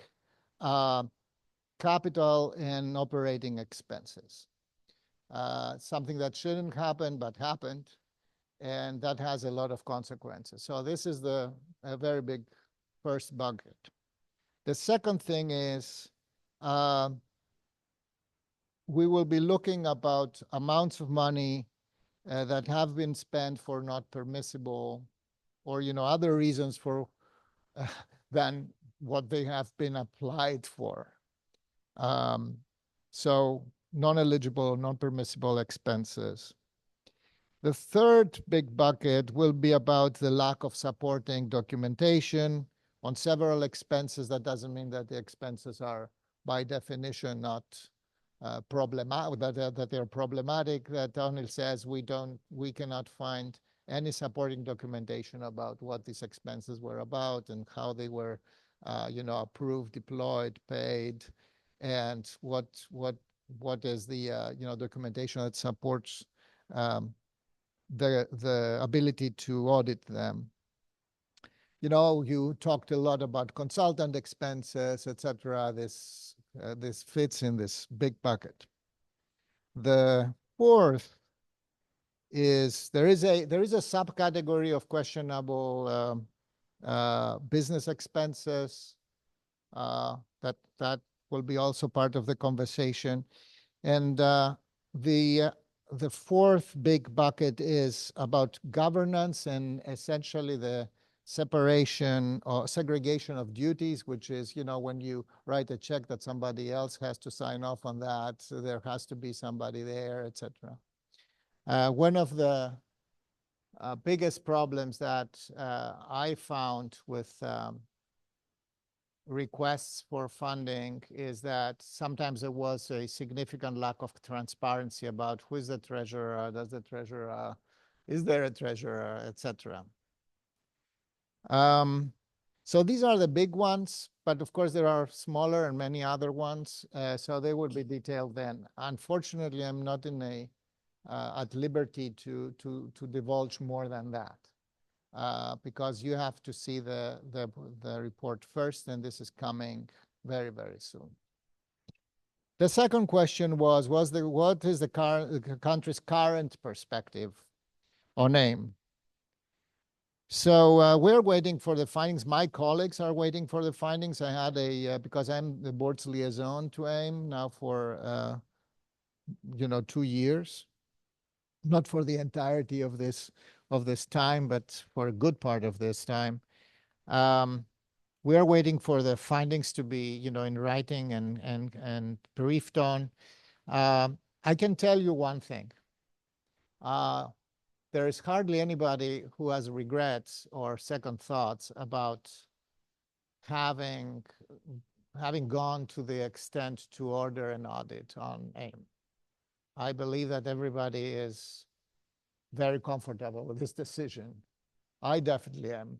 capital and operating expenses. Something that shouldn't happen but happened, and that has a lot of consequences. So this is a very big first bucket. The second thing is we will be looking about amounts of money that have been spent for not permissible or other reasons for than what they have been applied for. So non-eligible, non-permissible expenses. The third big bucket will be about the lack of supporting documentation on several expenses. That doesn't mean that the expenses are by definition not problematic, that they're problematic. That only says we cannot find any supporting documentation about what these expenses were about and how they were, approved, deployed, paid, and what is the documentation that supports the ability to audit them. You talked a lot about consultant expenses, etc. This fits in this big bucket. The fourth is there is a subcategory of questionable business expenses that will be also part of the conversation. And the fourth big bucket is about governance and essentially the separation or segregation of duties, which is, when you write a check that somebody else has to sign off on that, so there has to be somebody there, etc. One of the biggest problems that I found with requests for funding is that sometimes there was a significant lack of transparency about who is the treasurer, is there a treasurer, etc. So these are the big ones, but of course there are smaller and many other ones, so they will be detailed then. Unfortunately, I'm not at liberty to divulge more than that. Because you have to see the report first, and this is coming very, very soon. The second question was what is the country's current perspective on AIM? So we're waiting for the findings. My colleagues are waiting for the findings. I had because I'm the board's liaison to AIM now for 2 years, not for the entirety of this time, but for a good part of this time. We are waiting for the findings to be, in writing and briefed on. I can tell you one thing. There is hardly anybody who has regrets or second thoughts about having gone to the extent to order an audit on AIM. I believe that everybody is very comfortable with this decision. I definitely am.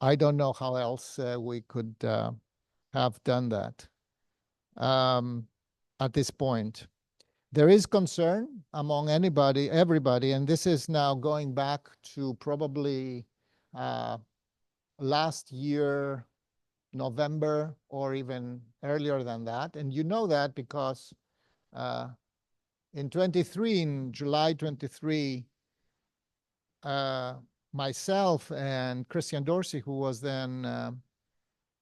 I don't know how else we could have done that at this point. There is concern among everybody, and this is now going back to probably last year, November or even earlier than that. And you know that because in July 23, myself and Christian Dorsey, who was then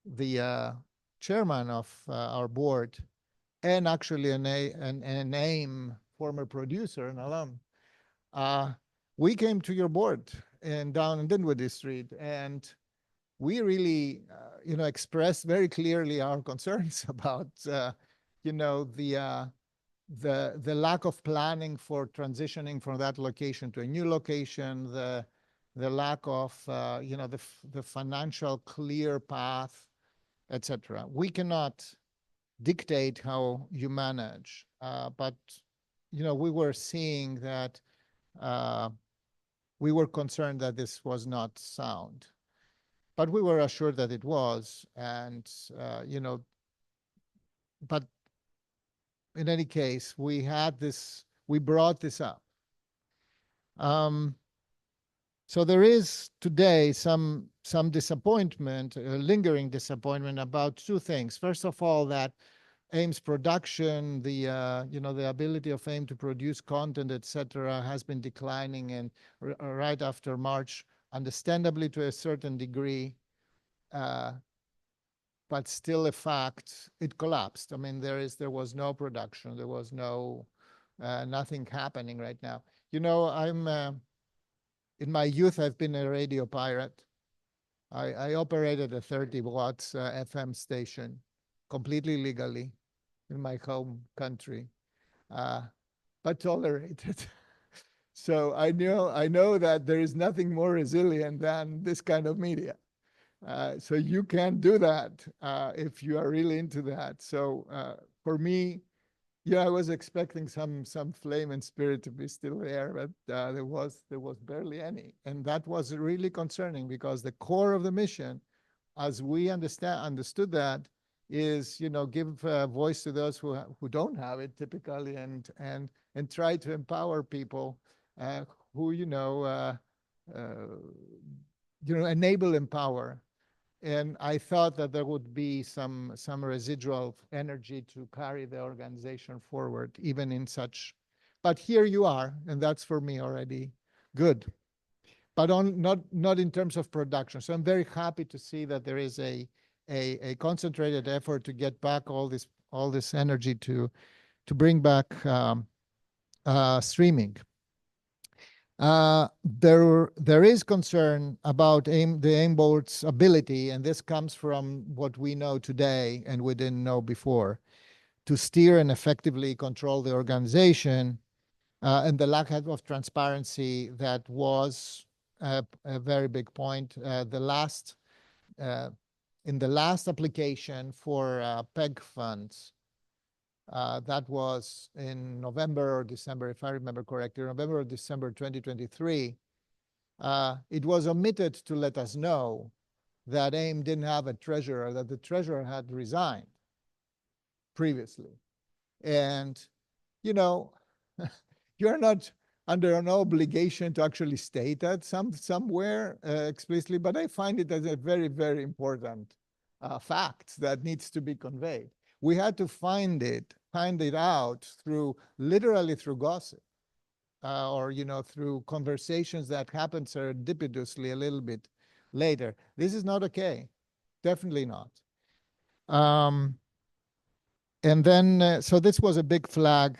the chairman of our board, and actually an AIM former producer, an alum, we came to your board down in Dinwiddie Street, and we really, expressed very clearly our concerns about, the lack of planning for transitioning from that location to a new location, the lack of, the financial clear path, etc. We cannot dictate how you manage, but we were seeing that we were concerned that this was not sound, but we were assured that it was, and but in any case, we brought this up. So there is today some disappointment, lingering disappointment about two things. First of all, that AIM's production, the ability of AIM to produce content, etc., has been declining, and right after March, understandably to a certain degree, but still a fact, it collapsed. I mean, there was no production, there was nothing happening right now. I'm in my youth, I've been a radio pirate. I operated a 30 watts FM station completely legally in my home country, but tolerated. So I know that there is nothing more resilient than this kind of media. So you can't do that if you are really into that. So for me, I was expecting some flame and spirit to be still there, but there was barely any, and that was really concerning, because the core of the mission, as we understood that, is give voice to those who don't have it typically, and try to empower people who enable, empower. And I thought that there would be some residual energy to carry the organization forward, even in such. But here you are, and that's for me already good. But not in terms of production. So I'm very happy to see that there is a concentrated effort to get back all this energy to bring back streaming. There is concern about the AIM board's ability, and this comes from what we know today and we didn't know before, to steer and effectively control the organization, and the lack of transparency that was a very big point. In the last application for PEG funds, that was in November or December, if I remember correctly, November or December 2023, it was omitted to let us know that AIM didn't have a treasurer, that the treasurer had resigned previously. And, you're not under no obligation to actually state that somewhere explicitly, but I find it as a very, very important fact that needs to be conveyed. We had to find it out literally through gossip, or through conversations that happened serendipitously a little bit later. This is not okay, definitely not. And then so this was a big flag.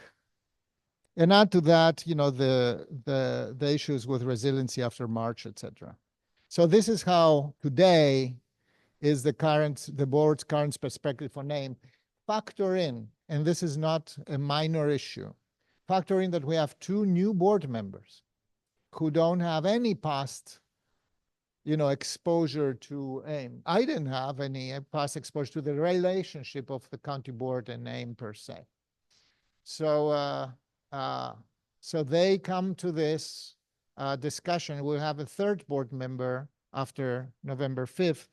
And add to that, the issues with resiliency after March, etc. So this is how today is the board's current perspective on AIM. Factor in, and this is not a minor issue, factor in that we have two new board members who don't have any past, exposure to AIM. I didn't have any past exposure to the relationship of the county board and AIM per se. So, so they come to this discussion. We'll have a third board member after November 5th.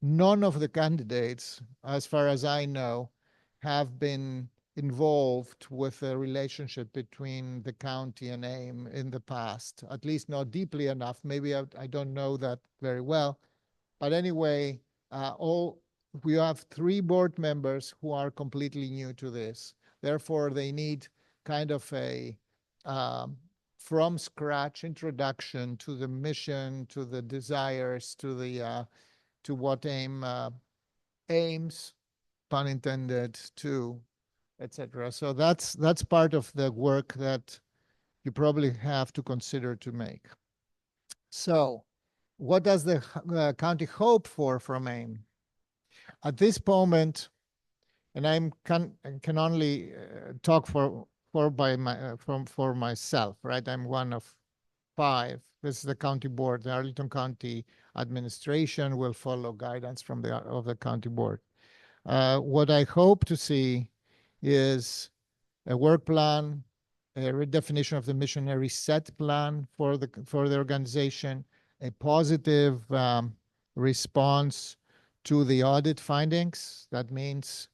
None of the candidates, as far as I know, have been involved with a relationship between the county and AIM in the past, at least not deeply enough. Maybe I don't know that very well. But anyway, We have 3 board members who are completely new to this. Therefore, they need kind of a from scratch introduction to the mission, to the desires, to what aims, pun intended, to, etc. So that's part of the work that you probably have to consider to make. So, what does the county hope for from AIM? At this moment, and can only talk for myself, right? I'm one of 5. This is the county board. The Arlington County administration will follow guidance from the county board. What I hope to see is a work plan, a redefinition of the missionary set plan for the organization, a positive response to the audit findings. That means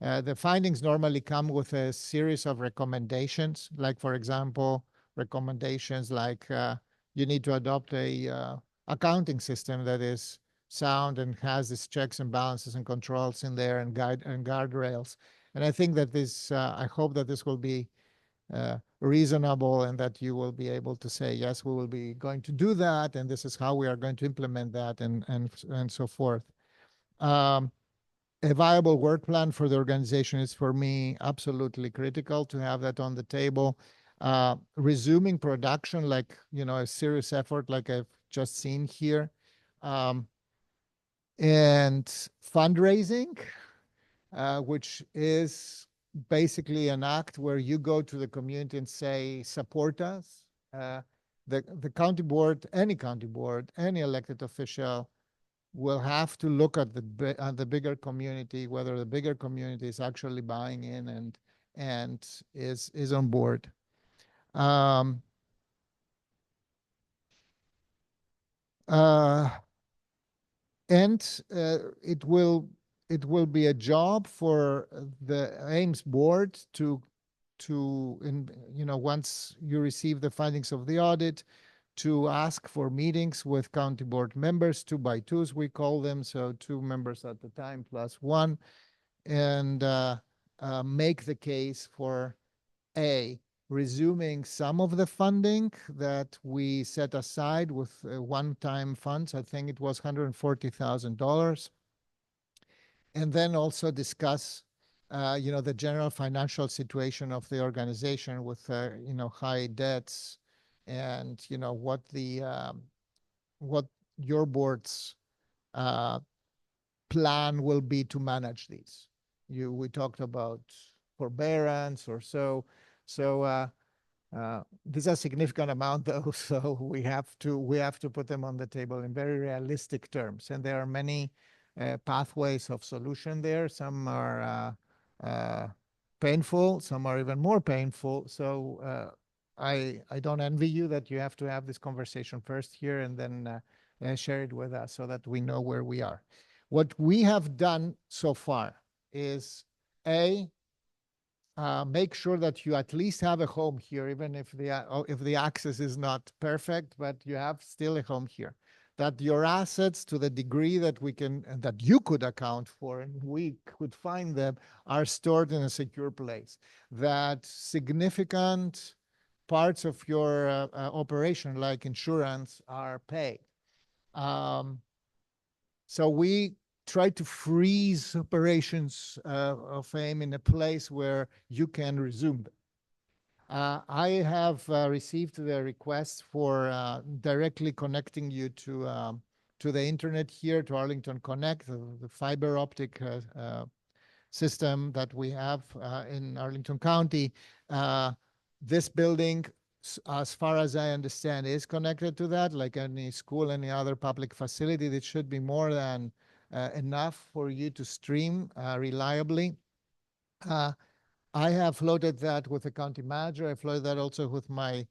the findings normally come with a series of recommendations, like, for example, recommendations like you need to adopt a accounting system that is sound and has its checks and balances and controls in there and guardrails. And I think that I hope that this will be reasonable and that you will be able to say, yes, we will be going to do that, and this is how we are going to implement that, and so forth. A viable work plan for the organization is, for me, absolutely critical to have that on the table. Resuming production, like, a serious effort like I've just seen here. And fundraising, which is basically an act where you go to the community and say, support us. The county board, any elected official will have to look at the bigger community, whether the bigger community is actually buying in and is on board. And it will be a job for the AIMS board to once you receive the findings of the audit, to ask for meetings with county board members, 2 by 2s we call them, so 2 members at a time plus 1, and make the case for resuming some of the funding that we set aside with one-time funds. I think it was $140,000. And then also discuss, the general financial situation of the organization with, high debts, and, what your board's plan will be to manage these. We talked about forbearance or so. So these are significant amount though, so we have to put them on the table in very realistic terms. And there are many pathways of solution there. Some are painful, some are even more painful. So I don't envy you that you have to have this conversation first here and then share it with us so that we know where we are. What we have done so far is make sure that you at least have a home here, even if the access is not perfect, but you have still a home here. That your assets, to the degree that that you could account for and we could find them, are stored in a secure place. That significant parts of your operation, like insurance, are paid. So we try to freeze operations of AIM in a place where you can resume them. I have received the request for directly connecting you to the internet here, to Arlington Connect, the fiber optic system that we have in Arlington County. This building, as far as I understand, is connected to that, like any school, any other public facility. That should be more than enough for you to stream reliably. I have floated that with the county manager. I floated that also with my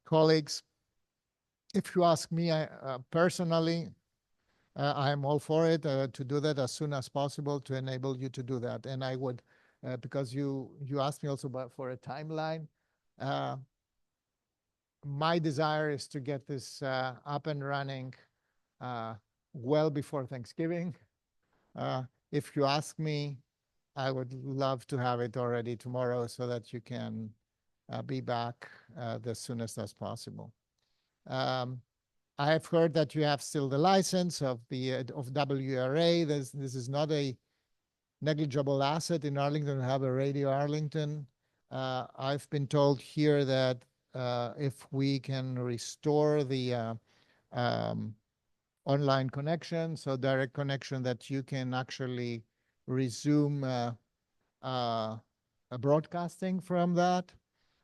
colleagues. If you ask me personally, I'm all for it to do that as soon as possible to enable you to do that. And I would, because you asked me also for a timeline. My desire is to get this up and running well before Thanksgiving. If you ask me, I would love to have it already tomorrow so that you can be back the soonest as possible. I have heard that you have still the license of WRA. This is not a negligible asset in Arlington to have a Radio Arlington. I've been told here that if we can restore the online connection, so direct connection, that you can actually resume a broadcasting from that.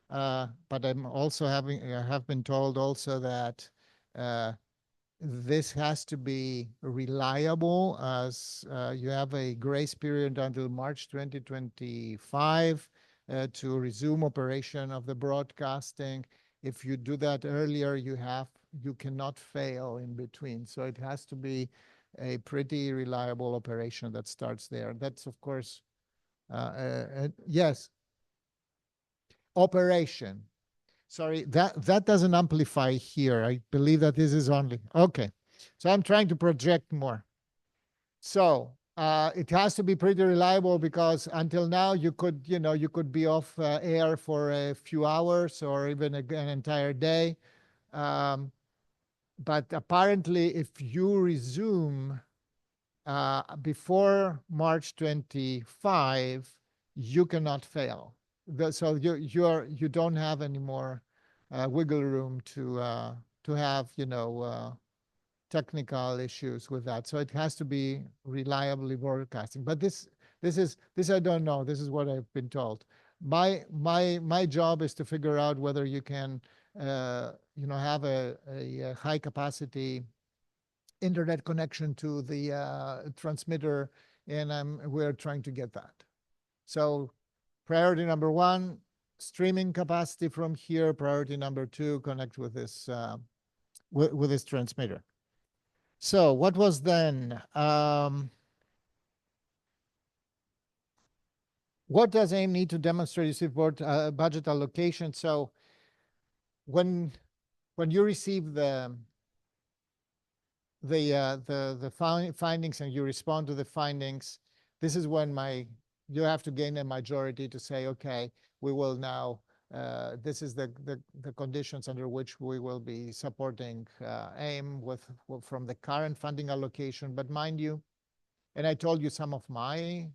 But I'm also I have been told also that this has to be reliable, as you have a grace period until March 2025 to resume operation of the broadcasting. If you do that earlier, you cannot fail in between. So it has to be a pretty reliable operation that starts there. That's, of course, yes, operation. Sorry, that doesn't amplify here. I believe that this is only, okay. So I'm trying to project more. So it has to be pretty reliable, because until now you could be off air for a few hours or even an entire day. But apparently if you resume before March 25, you cannot fail. So you don't have any more wiggle room to have technical issues with that. So it has to be reliably broadcasting. But this I don't know. This is what I've been told. My job is to figure out whether you can have a high capacity internet connection to the transmitter, and we're trying to get that. So priority number one, streaming capacity from here. Priority number two, connect with this with this transmitter. So what was then? What does AIM need to demonstrate to support budget allocation? So when you receive the findings and you respond to the findings, this is when you have to gain a majority to say, okay, we will now, this is the conditions under which we will be supporting AIM from the current funding allocation. But mind you, and I told you some of my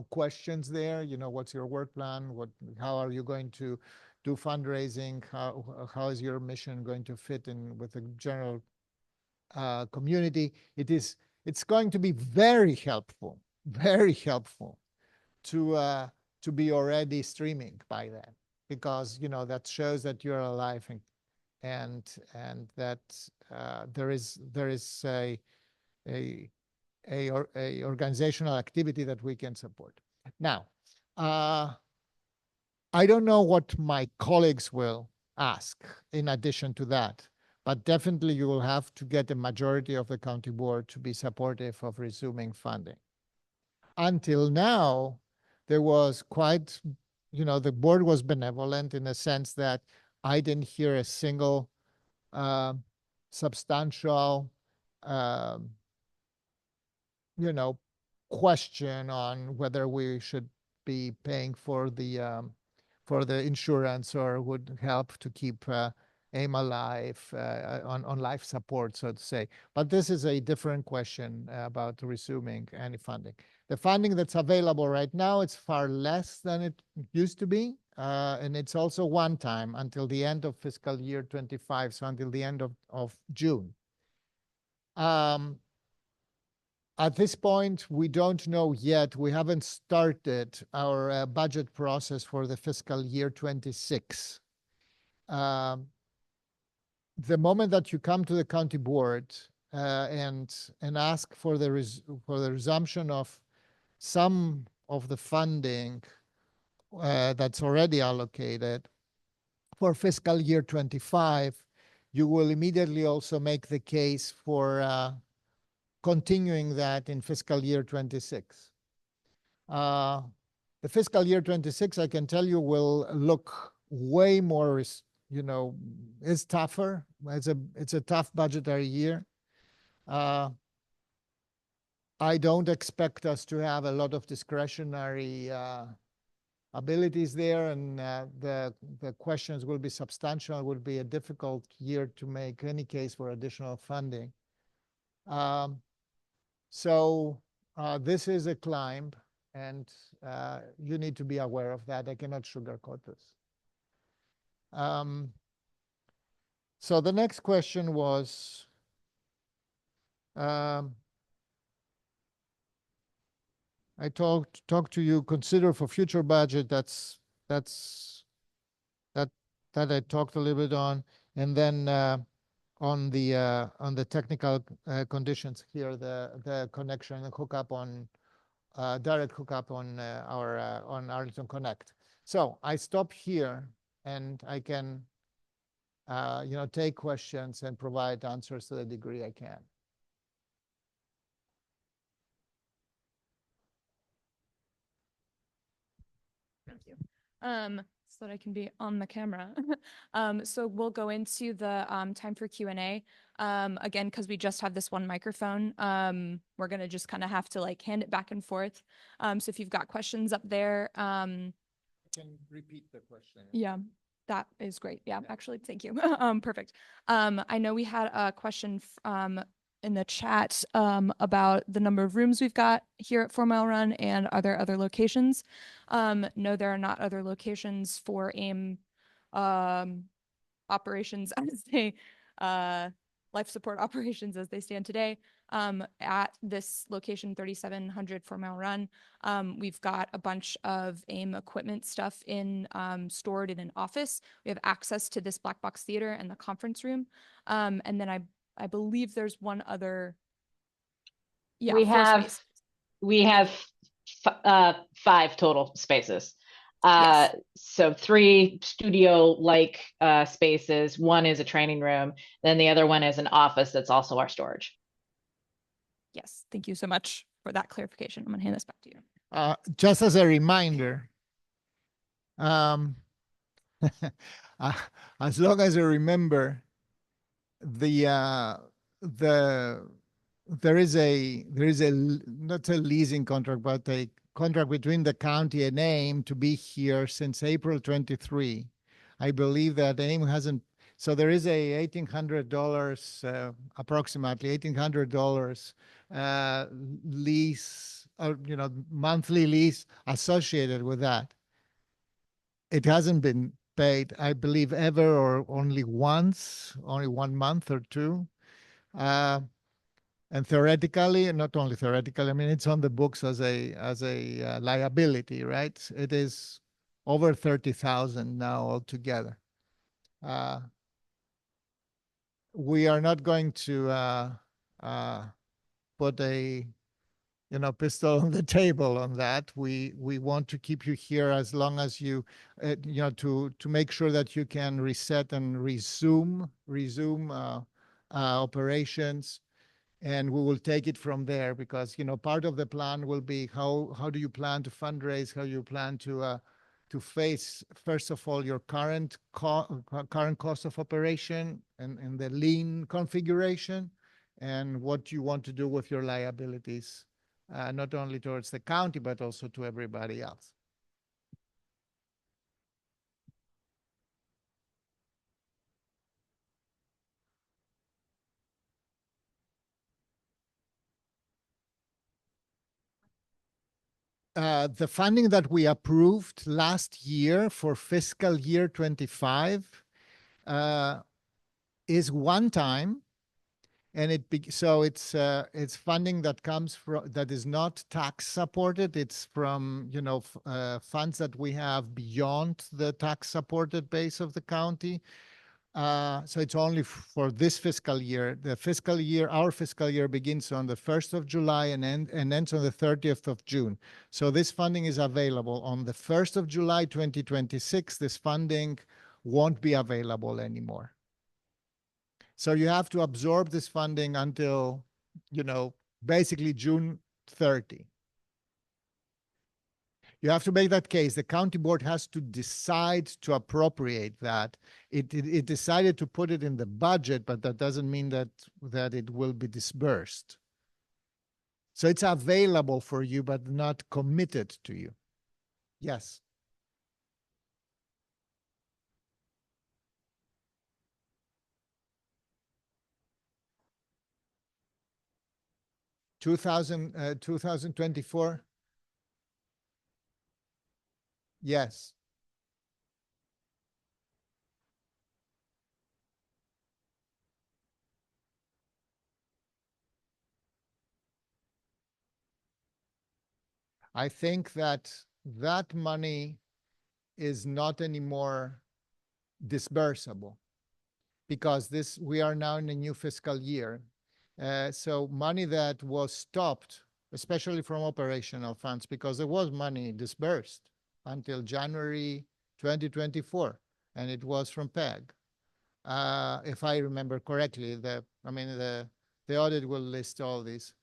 questions there, what's your work plan? How are you going to do fundraising? How is your mission going to fit in with the general community? It's going to be very helpful to be already streaming by then, because that shows that you're alive and that there is a organizational activity that we can support. Now, I don't know what my colleagues will ask in addition to that, but definitely you will have to get a majority of the county board to be supportive of resuming funding. Until now, there was quite, the board was benevolent in the sense that I didn't hear a single substantial, question on whether we should be paying for the insurance or would help to keep AIM alive on life support, so to say. But this is a different question about resuming any funding. The funding that's available right now, it's far less than it used to be. And it's also one time until the end of fiscal year 25, so until the end of June. At this point, we don't know yet. We haven't started our budget process for the fiscal year 26. The moment that you come to the county board and ask for the resumption of some of the funding that's already allocated for fiscal year 25, you will immediately also make the case for continuing that in fiscal year 26. The fiscal year 26, I can tell you, will look way more, is tougher. It's a tough budgetary year. I don't expect us to have a lot of discretionary abilities there, and the questions will be substantial. It will be a difficult year to make any case for additional funding. So this is a climb, and you need to be aware of that. I cannot sugarcoat this. So the next question was, I talked to you, consider for future budget. That I talked a little bit on, and then on the technical conditions here, the connection and hookup on direct hookup on our on Arlington Connect. So I stop here, and I can take questions and provide answers to the degree I can. Thank you. So that I can be on the camera. So we'll go into the time for Q&A. Again, because we just have this one microphone, we're going to just kind of have to like hand it back and forth. So if you've got questions up there. I can repeat the question. Yeah, that is great. Yeah, actually, thank you. Perfect. I know we had a question in the chat about the number of rooms we've got here at 4 Mile Run, and are there other locations? No, there are not other locations for AIM operations as they life support operations as they stand today. At this location, 3700 4 Mile Run, we've got a bunch of AIM equipment stuff in stored in an office. We have access to this black box theater and the conference room, and then I believe there's one other. Yeah, we have 5 total spaces. Yes. So 3 studio-like spaces. 1 is a training room. Then the other one is an office that's also our storage. Yes, thank you so much for that clarification. I'm gonna hand this back to you. Just as a reminder, as long as I remember, there is a not a leasing contract, but a contract between the county and AIM to be here since April 23. I believe that AIM hasn't. So there is a $1,800, approximately $1,800 lease, or monthly lease associated with that. It hasn't been paid, I believe, ever, or only once, only 1 month or 2. And theoretically, and not only theoretically, I mean, it's on the books as a liability, right? It is over $30,000 now altogether. We are not going to put a pistol on the table on that. We want to keep you here as long as you to make sure that you can reset and resume operations, and we will take it from there, because part of the plan will be how do you plan to fundraise, how you plan to face, first of all, your current cost of operation and the lean configuration, and what you want to do with your liabilities, not only towards the county, but also to everybody else. The funding that we approved last year for fiscal year 25 is one time, and so it's funding that comes from, that is not tax supported. It's from funds that we have beyond the tax supported base of the county. So it's only for this fiscal year. Our fiscal year begins on the 1st of July and ends on the 30th of June. So this funding is available on the 1st of July, 2026. This funding won't be available anymore. So you have to absorb this funding until, basically June 30. You have to make that case. The county board has to decide to appropriate that. It decided to put it in the budget, but that doesn't mean that it will be disbursed. So it's available for you, but not committed to you. Yes. Two thousand 2024. Yes. I think that that money is not anymore disbursable because we are now in a new fiscal year. So money that was stopped, especially from operational funds, because there was money disbursed until January 2024, and it was from PEG. If I remember correctly, the audit will list all these.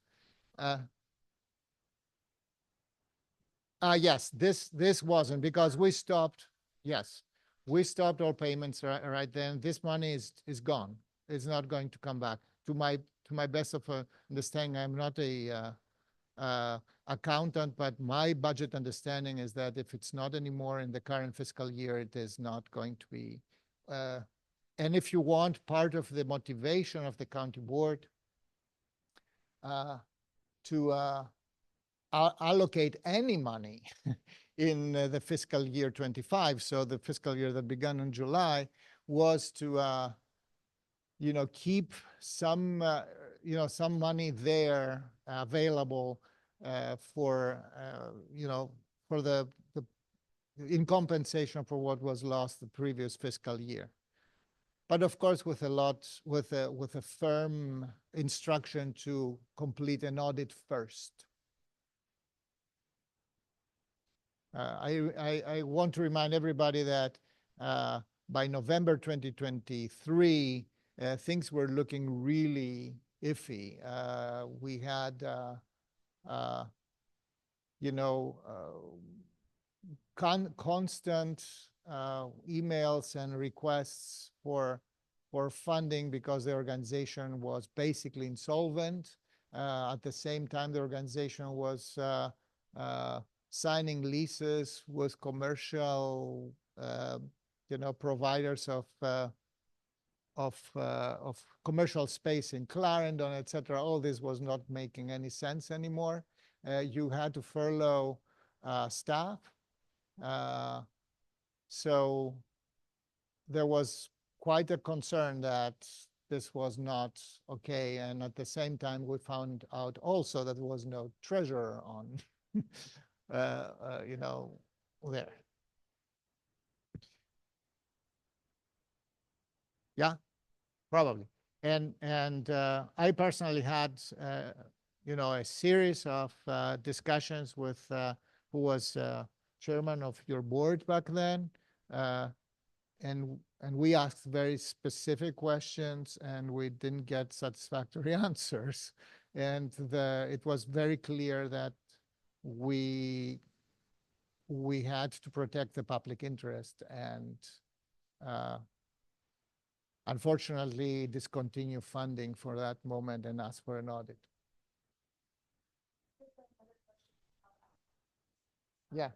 Yes, this wasn't because we stopped. Yes, we stopped all payments right then. This money is gone. It's not going to come back. To my best of understanding, I'm not a accountant, but my budget understanding is that if it's not anymore in the current fiscal year, it is not going to be. And if you want, part of the motivation of the county board to allocate any money in the fiscal year 25, so the fiscal year that began in July, was to keep some some money there available for for the in compensation for what was lost the previous fiscal year. But of course, with a firm instruction to complete an audit first. I want to remind everybody that by November 2023, things were looking really iffy. We had, constant emails and requests for funding because the organization was basically insolvent. At the same time, the organization was signing leases with commercial, providers of commercial space in Clarendon, etc. All this was not making any sense anymore. You had to furlough staff. So there was quite a concern that this was not okay. And at the same time, we found out also that there was no treasurer on, there. Yeah, probably. And I personally had, a series of discussions with who was chairman of your board back then. And we asked very specific questions, and we didn't get satisfactory answers. And it was very clear that we had to protect the public interest, and unfortunately discontinue funding for that moment and ask for an audit. Yeah.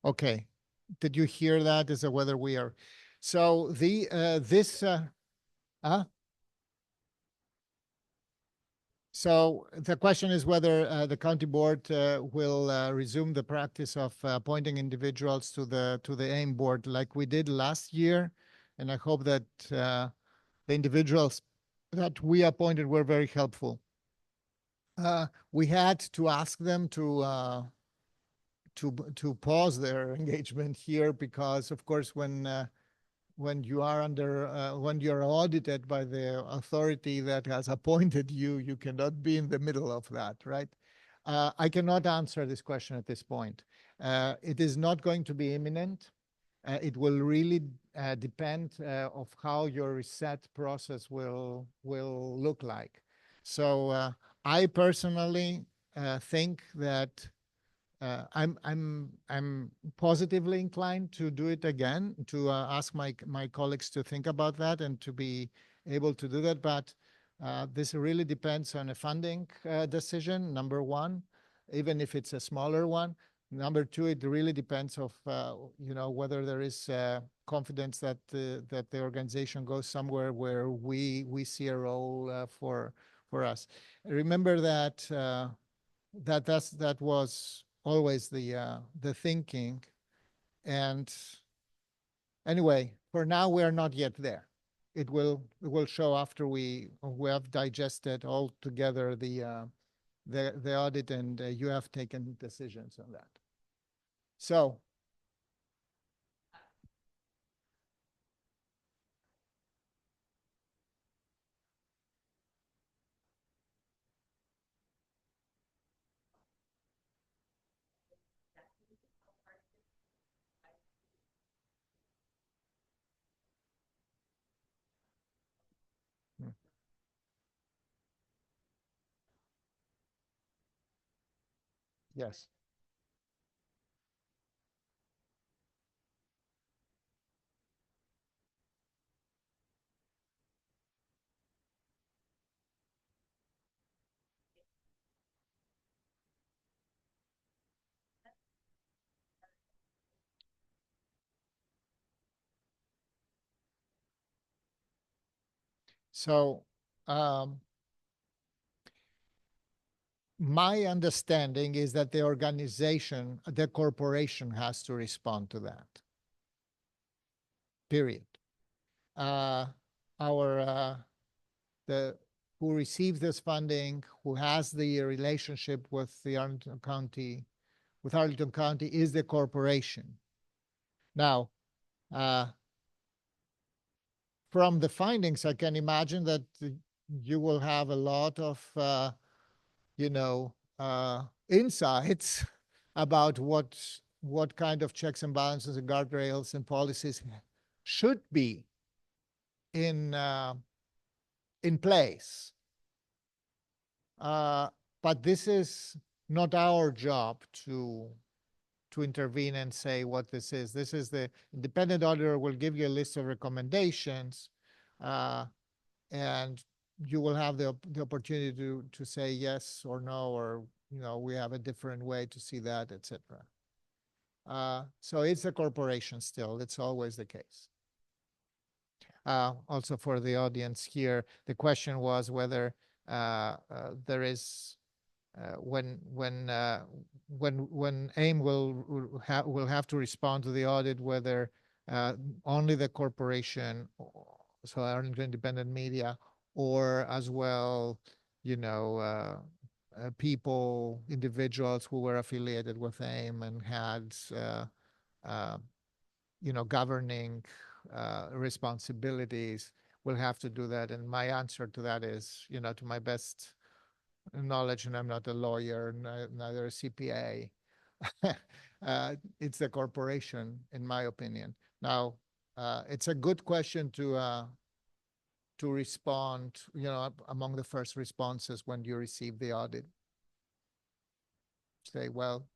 Okay. Did you hear that? Is it whether we are? So so the question is whether the county board will resume the practice of appointing individuals to the AIM board like we did last year. And I hope that the individuals that we appointed were very helpful. We had to ask them to pause their engagement here because, of course, when you are when you're audited by the authority that has appointed you, you cannot be in the middle of that, right? I cannot answer this question at this point. It is not going to be imminent. It will really depend of how your reset process will look like. So I personally think that I'm positively inclined to do it again, to ask my colleagues to think about that and to be able to do that. But this really depends on a funding decision, number one, even if it's a smaller one. Number two, it really depends of whether there is confidence that the organization goes somewhere where we see a role for us. Remember that that was always the thinking. And anyway, for now we are not yet there. It will show after we have digested all together the audit, and you have taken decisions on that. So yes. So my understanding is that the organization, the corporation, has to respond to that. Period. Our the who receives this funding, who has the relationship with the Arlington County, is the corporation. Now, from the findings, I can imagine that you will have a lot of, insights about what kind of checks and balances and guardrails and policies should be in place. But this is not our job to intervene and say what this is. This is the independent auditor will give you a list of recommendations, and you will have the opportunity to say yes or no, or we have a different way to see that, etc. So it's a corporation still. It's always the case. Also for the audience here, the question was whether there is when AIM will have to respond to the audit, whether only the corporation, so Arlington Independent Media, or as well, people, individuals who were affiliated with AIM and had governing responsibilities, will have to do that. And my answer to that is, to my best knowledge, and I'm not a lawyer, neither a CPA, it's the corporation, in my opinion. Now, it's a good question to respond, among the first responses when you receive the audit. Say, well,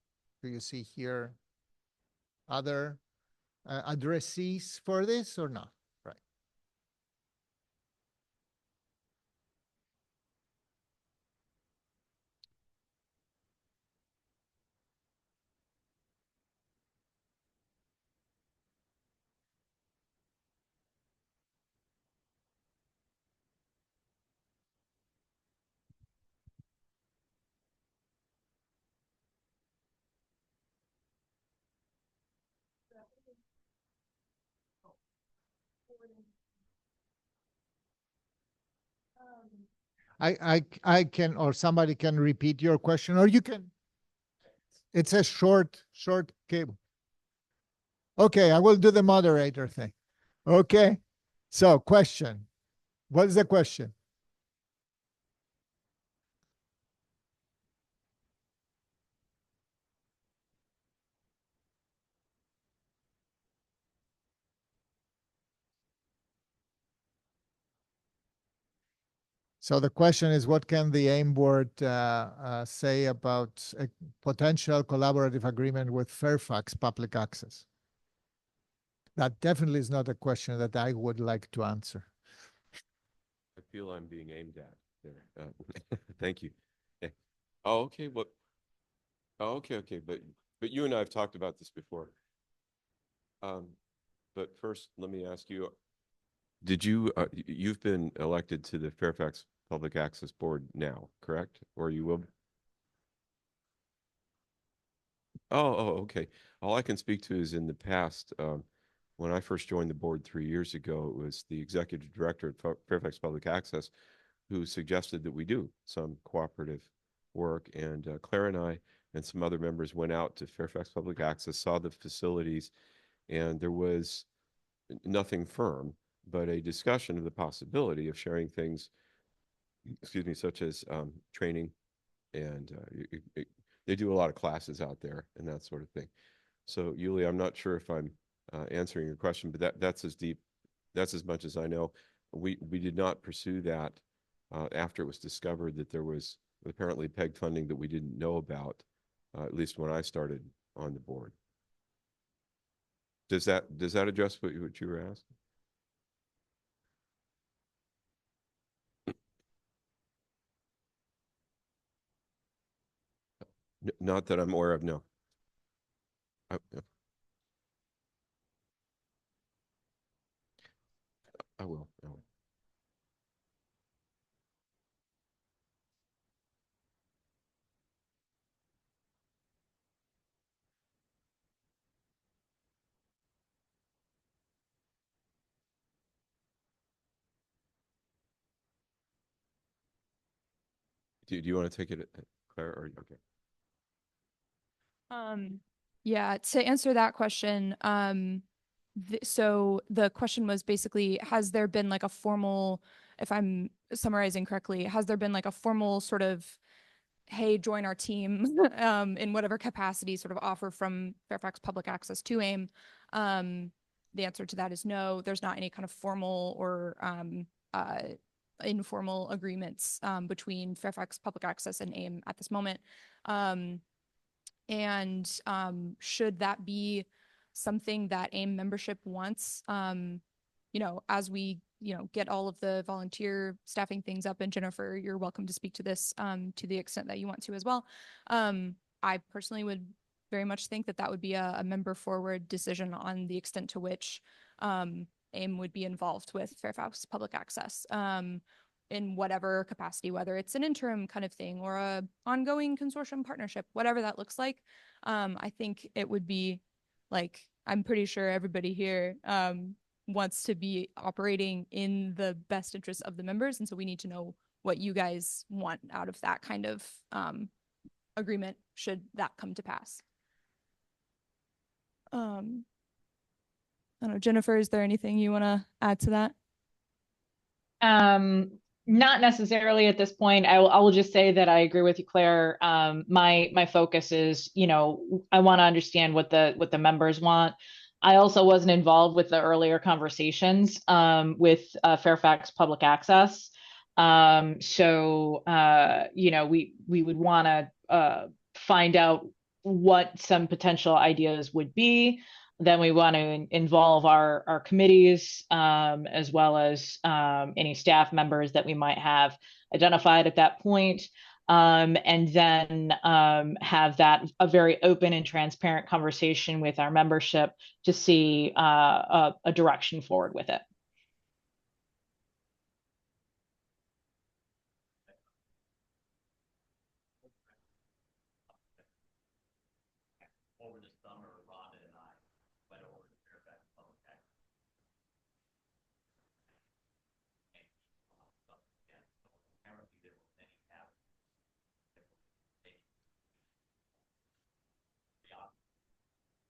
do you see here other addressees for this or not? Right. I can, or somebody can repeat your question, or you can. It's a short cable. Okay, I will do the moderator thing. Okay. So, question. What is the question? So the question is, what can the AIM board say about a potential collaborative agreement with Fairfax Public Access? That definitely is not a question that I would like to answer. I feel I'm being aimed at there. Thank you. Oh, okay. Well, oh, okay. But you and I have talked about this before. But first, let me ask you: did you you've been elected to the Fairfax Public Access Board now, correct? Or you will? Okay. All I can speak to is in the past, when I first joined the board 3 years ago, it was the executive director at Fairfax Public Access who suggested that we do some cooperative work. And Claire and I and some other members went out to Fairfax Public Access, saw the facilities, and there was nothing firm, but a discussion of the possibility of sharing things, excuse me, such as training. And they do a lot of classes out there and that sort of thing. So, Yuli, I'm not sure if I'm answering your question, but that's as deep, that's as much as I know. We did not pursue that after it was discovered that there was apparently PEG funding that we didn't know about, at least when I started on the board. Does that address what you were asking? Not that I'm aware of, no. I will. Do you want to take it, Claire, or okay? Yeah, to answer that question, so the question was basically, has there been like a formal, if I'm summarizing correctly, has there been like a formal sort of, hey, join our team in whatever capacity sort of offer from Fairfax Public Access to AIM? The answer to that is no. There's not any kind of formal or informal agreements between Fairfax Public Access and AIM at this moment. And should that be something that AIM membership wants, as we, get all of the volunteer staffing things up, and Jennifer, you're welcome to speak to this to the extent that you want to as well. I personally would very much think that would be a member forward decision on the extent to which AIM would be involved with Fairfax Public Access. In whatever capacity, whether it's an interim kind of thing or a ongoing consortium partnership, whatever that looks like. I think it would be like, I'm pretty sure everybody here wants to be operating in the best interest of the members. And so we need to know what you guys want out of that kind of agreement, should that come to pass. I don't know, Jennifer, is there anything you want to add to that? Not necessarily at this point. I will just say that I agree with you, Claire. My focus is, I want to understand what the members want. I also wasn't involved with the earlier conversations with Fairfax Public Access. So we would want to find out what some potential ideas would be. Then we want to involve our committees, as well as any staff members that we might have identified at that point. And then have that a very open and transparent conversation with our membership to see a direction forward with it. Over the summer, Rhonda and I went over to Fairfax Public Access. Apparently there were many habits.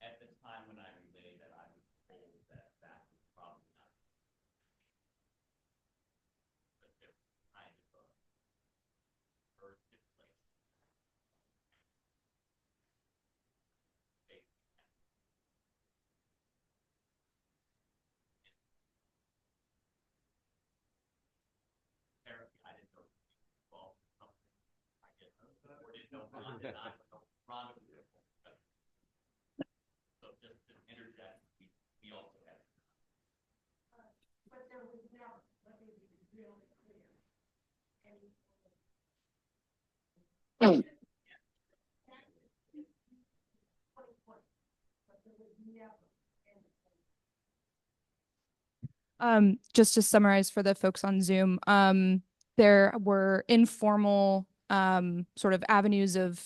At the time when I relayed that, I was told that that was probably not. But there was kind of a first place. Apparently I didn't know didn't know Ron and I, Ron was there. So just to interject, we also had. But there was never, let me be really clear. Just to summarize for the folks on Zoom, there were informal sort of avenues of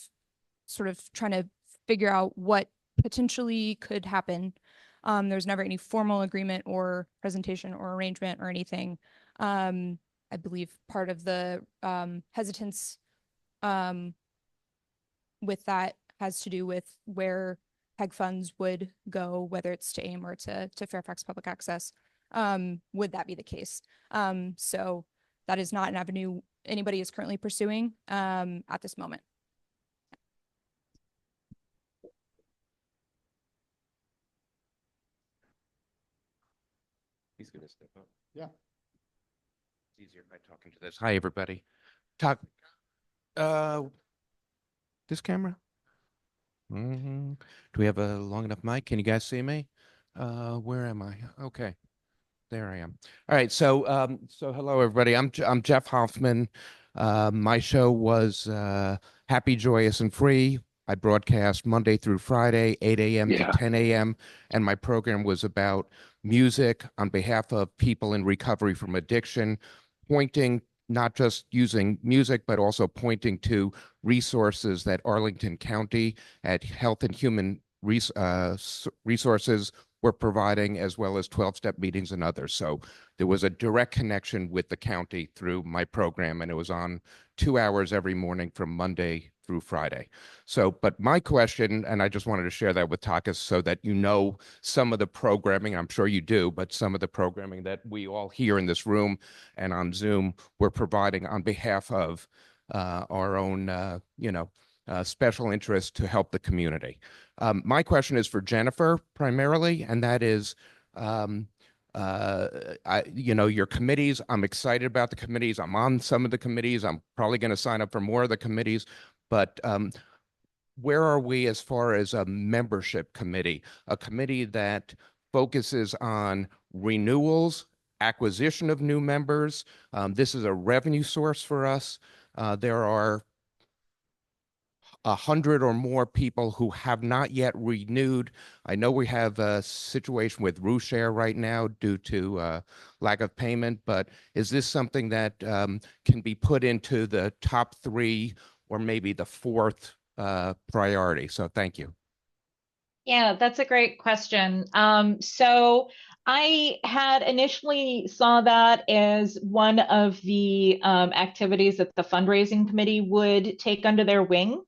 sort of trying to figure out what potentially could happen. There's never any formal agreement or presentation or arrangement or anything. I believe part of the hesitance with that has to do with where PEG funds would go, whether it's to AIM or to Fairfax Public Access. Would that be the case? So that is not an avenue anybody is currently pursuing at this moment. He's going to step up. Yeah. It's easier by talking to this. Hi, everybody. Talk. This camera? Do we have a long enough mic? Can you guys see me? Where am I? Okay. There I am. All right. So hello, everybody. I'm Jeff Hoffman. My show was Happy, Joyous, and Free. I broadcast Monday through Friday, 8 a.m. to 10 a.m. And my program was about music on behalf of people in recovery from addiction, pointing not just using music, but also pointing to resources that Arlington County at Health and Human Resources were providing, as well as 12-step meetings and others. So there was a direct connection with the county through my program, and it was on 2 hours every morning from Monday through Friday. So, but my question, and I just wanted to share that with Takas so that you know some of the programming, I'm sure you do, but some of the programming that we all here in this room and on Zoom were providing on behalf of our own, special interest to help the community. My question is for Jennifer primarily, and that is, your committees. I'm excited about the committees. I'm on some of the committees. I'm probably going to sign up for more of the committees, but where are we as far as a membership committee, a committee that focuses on renewals, acquisition of new members? This is a revenue source for us. There are 100 or more people who have not yet renewed. I know we have a situation with RuShare right now due to lack of payment, but is this something that can be put into the top 3 or maybe the 4th priority? So thank you. Yeah, that's a great question. So I had initially saw that as one of the activities that the fundraising committee would take under their wing.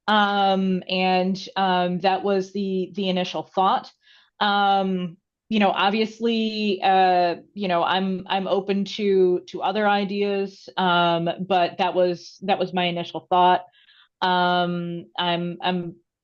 That was the initial thought. Obviously, I'm open to other ideas, but that was my initial thought. I'm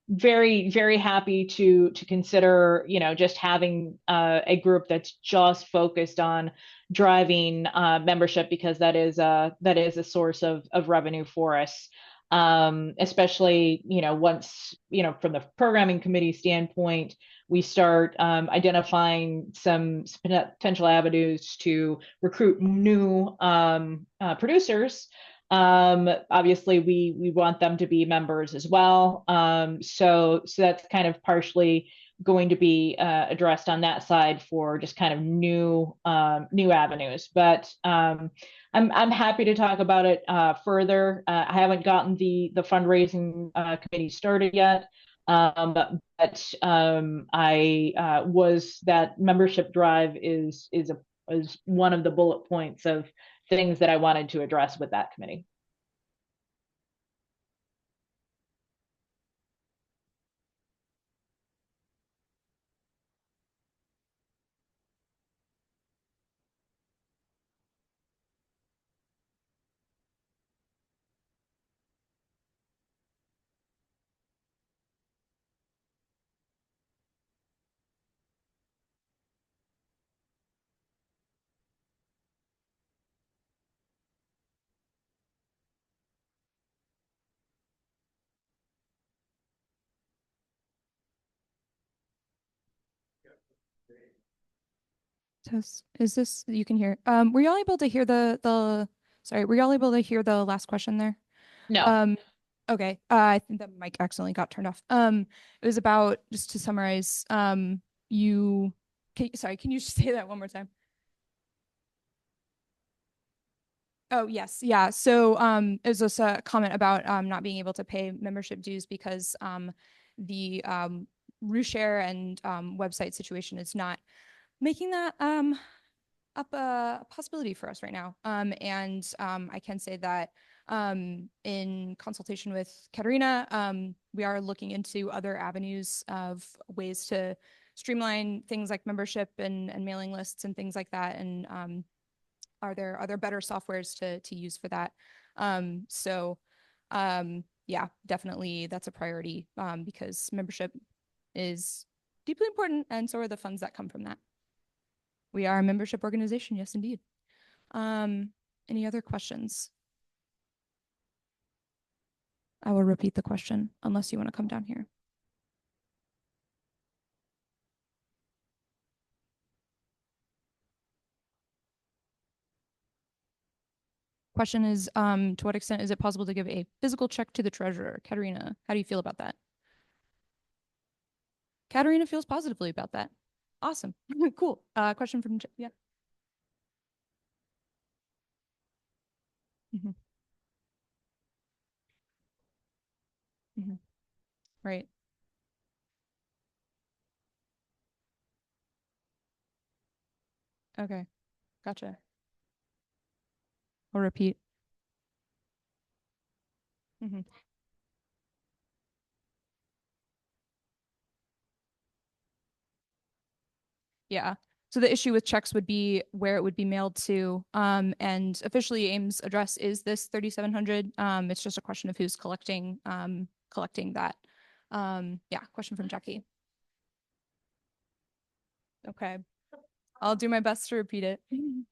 very, very happy to consider, just having a group that's just focused on driving membership, because that is a source of revenue for us. Especially, once, from the programming committee standpoint, we start identifying some potential avenues to recruit new producers. Obviously we want them to be members as well. So that's kind of partially going to be addressed on that side for just kind of new avenues. But I'm happy to talk about it further. I haven't gotten the fundraising committee started yet. But I was that membership drive is one of the bullet points of things that I wanted to address with that committee. Test. Is this you can hear? Were y'all able to hear sorry, were y'all able to hear the last question there? No. Okay. I think the mic accidentally got turned off. It was about, just to summarize, sorry, can you just say that one more time? Oh, yes. Yeah. So it was just a comment about not being able to pay membership dues because the Rushare and website situation is not making that up a possibility for us right now. And I can say that in consultation with Katerina, we are looking into other avenues of ways to streamline things like membership and mailing lists and things like that. And are there better softwares to use for that? So yeah, definitely that's a priority because membership is deeply important, and so are the funds that come from that. We are a membership organization, yes, indeed. Any other questions? I will repeat the question unless you want to come down here. Question is, to what extent is it possible to give a physical check to the treasurer? Katerina, how do you feel about that? Katerina feels positively about that. Awesome. Cool. Question from, yeah. Mhm. Mhm. Right. Okay. Gotcha. I'll repeat. Mhm. Yeah. So the issue with checks would be where it would be mailed to. And officially AIM's address is this 3700. It's just a question of who's collecting that. Yeah, question from Jackie. Okay. I'll do my best to repeat it. Mhm.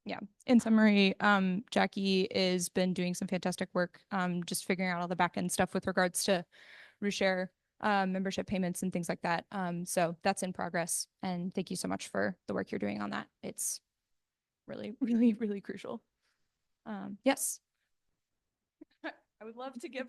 Yeah. In summary, Jackie has been doing some fantastic work, just figuring out all the back end stuff with regards to Rushare membership payments and things like that. So that's in progress. And thank you so much for the work you're doing on that. It's really, really, really crucial. Yes. I would love to give.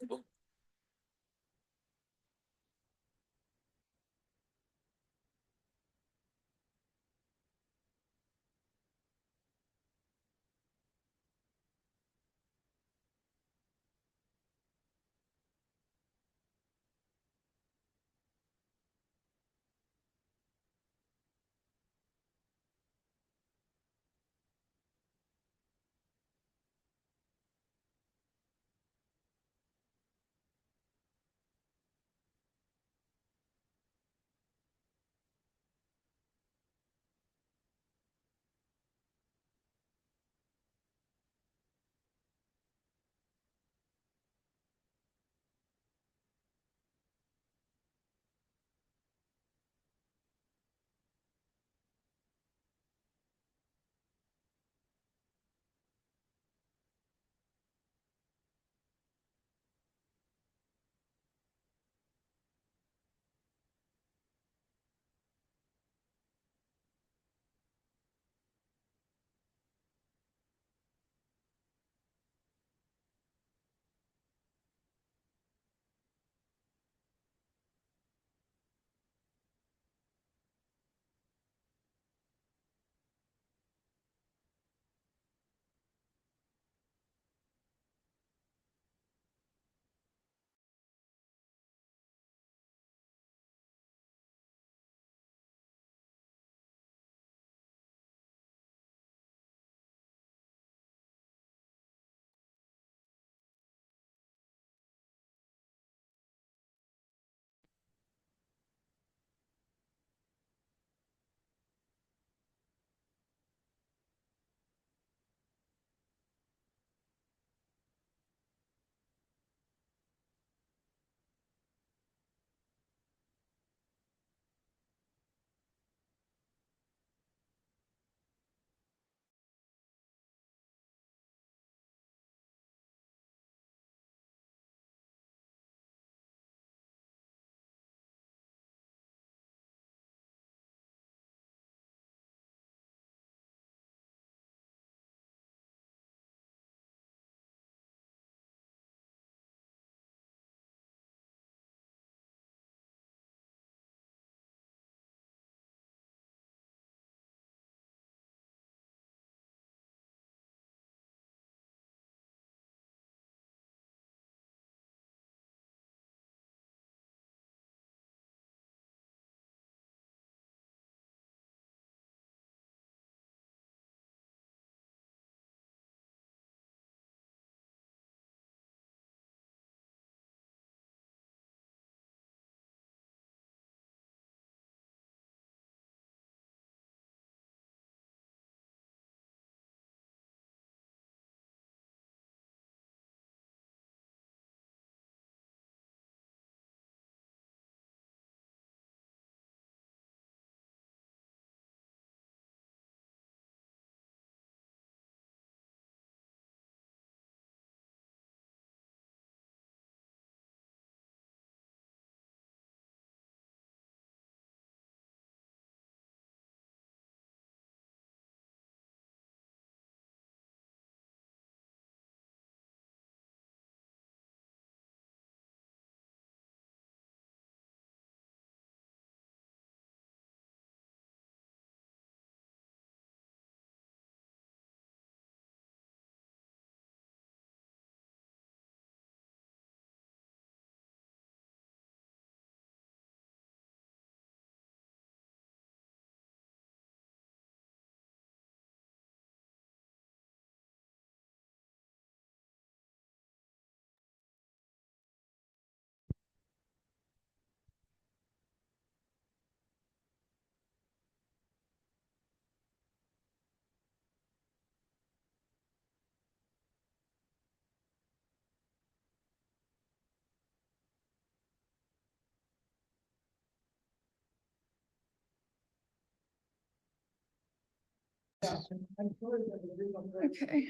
Okay.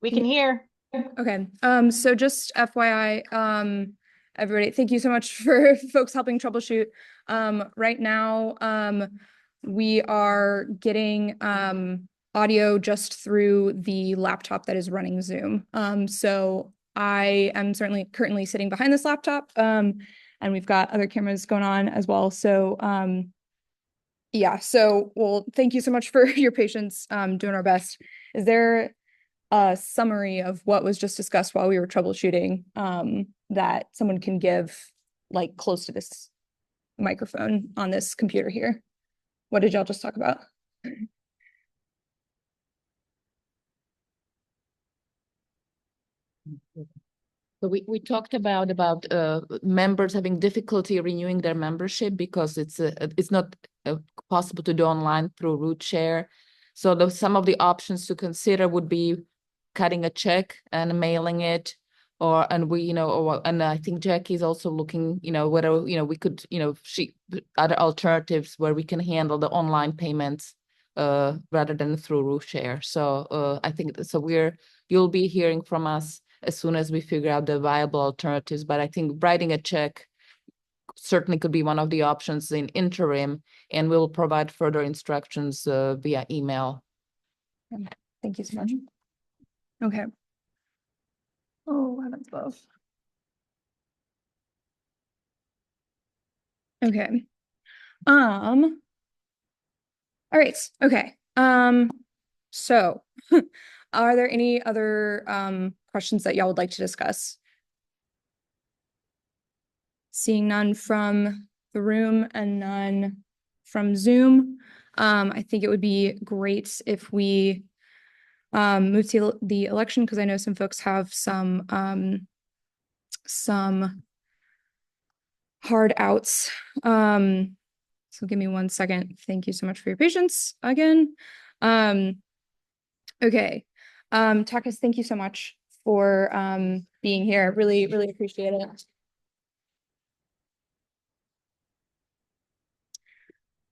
We can hear. Okay. So just FYI, everybody, thank you so much for folks helping troubleshoot. Right now, we are getting audio just through the laptop that is running Zoom. So I am certainly currently sitting behind this laptop, and we've got other cameras going on as well. So yeah, so well, thank you so much for your patience, doing our best. Is there a summary of what was just discussed while we were troubleshooting, that someone can give, like, close to this microphone on this computer here? What did y'all just talk about? So we talked about members having difficulty renewing their membership because it's not possible to do online through root share. So some of the options to consider would be cutting a check and mailing it, and I think Jackie's also looking, whether we could, other alternatives where we can handle the online payments rather than through root share. So I think so you'll be hearing from us as soon as we figure out the viable alternatives. But I think writing a check certainly could be one of the options in interim, and we'll provide further instructions via email. Thank you so much. Okay. Oh, heavens above. Okay. All right. Okay. So are there any other questions that y'all would like to discuss? Seeing none from the room and none from Zoom, I think it would be great if we move to the election, because I know some folks have some hard outs. So give me 1 second. Thank you so much for your patience again. Okay. Takis, thank you so much for being here. Really, really appreciate it.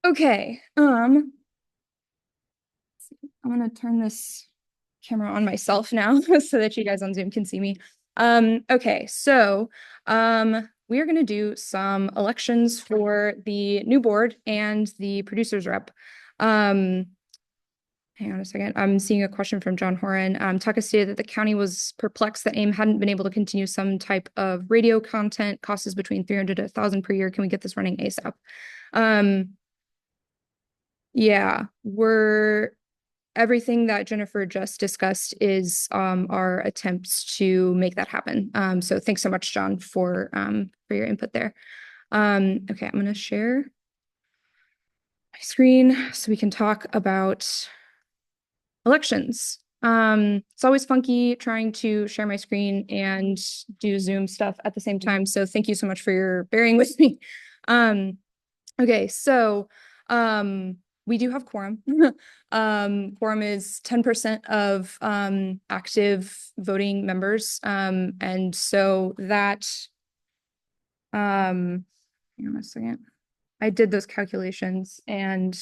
Okay. I'm gonna turn this camera on myself now so that you guys on Zoom can see me. Okay, so we are gonna do some elections for the new board and the producers rep. Hang on a second. I'm seeing a question from John Horan. Taka stated that the county was perplexed that AIM hadn't been able to continue some type of radio content. Cost is between 300 to 1,000 per year. Can we get this running ASAP? Yeah, everything that Jennifer just discussed is our attempts to make that happen. So thanks so much, John, for your input there. Okay, I'm gonna share my screen so we can talk about elections. It's always funky trying to share my screen and do Zoom stuff at the same time. So thank you so much for your bearing with me. Okay, so we do have quorum. Quorum is 10% of active voting members. And so that, hang on a second. I did those calculations, and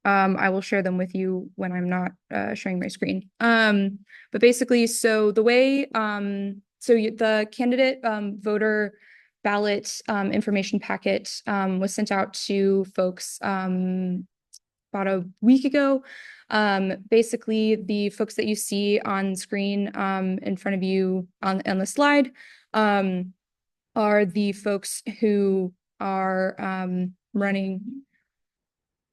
I will share them with you when I'm not sharing my screen. But basically, so the way, the candidate voter ballot information packet was sent out to folks about a week ago. Basically, the folks that you see on screen in front of you on the slide are the folks who are running.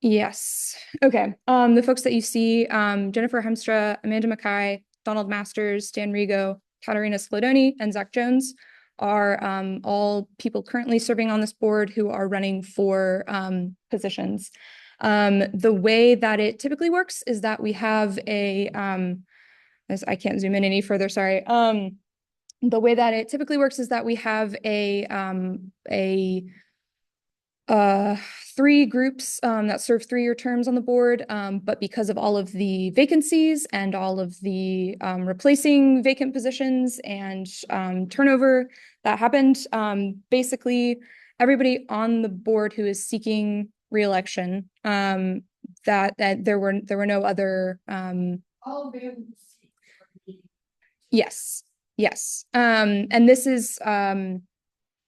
Yes. Okay. The folks that you see, Jennifer Hemstra, Amanda Mackay, Donald Masters, Dan Rigo, Katarina Splodoni, and Zach Jones are all people currently serving on this board who are running for positions. The way that it typically works is that we have a, I can't zoom in any further, sorry. The way that it typically works is that we have three groups that serve 3-year terms on the board, but because of all of the vacancies and all of the replacing vacant positions and turnover that happened, basically everybody on the board who is seeking re-election, that there were no other All available seats. yes. And this is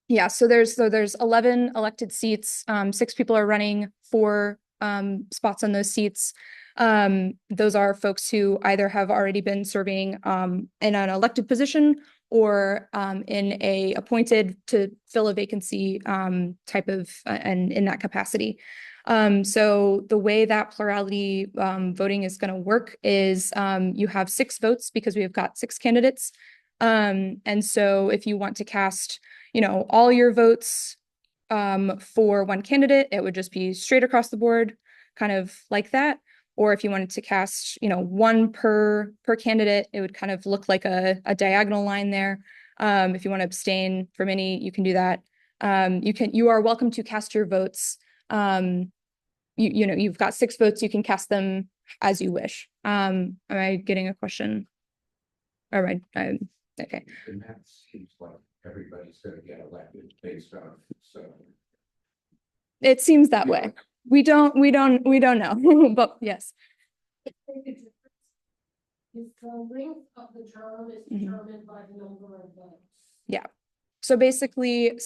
yeah, so there's 11 elected seats. 6 people are running for spots on those seats. Those are folks who either have already been serving in an elected position or in a appointed to fill a vacancy type of and in that capacity. So the way that plurality voting is going to work is you have 6 votes because we've got 6 candidates. And so if you want to cast, all your votes for one candidate, it would just be straight across the board, kind of like that. Or if you wanted to cast, one per candidate, it would kind of look like a diagonal line there. If you want to abstain from any, you can do that. You are welcome to cast your votes. You've got 6 votes, you can cast them as you wish. Am I getting a question? All right. Okay. And that seems like everybody's gonna get elected based on, so. It seems that way. We don't know, but yes. Is the length of the term is Mhm. determined by the number of votes? Yeah. So basically,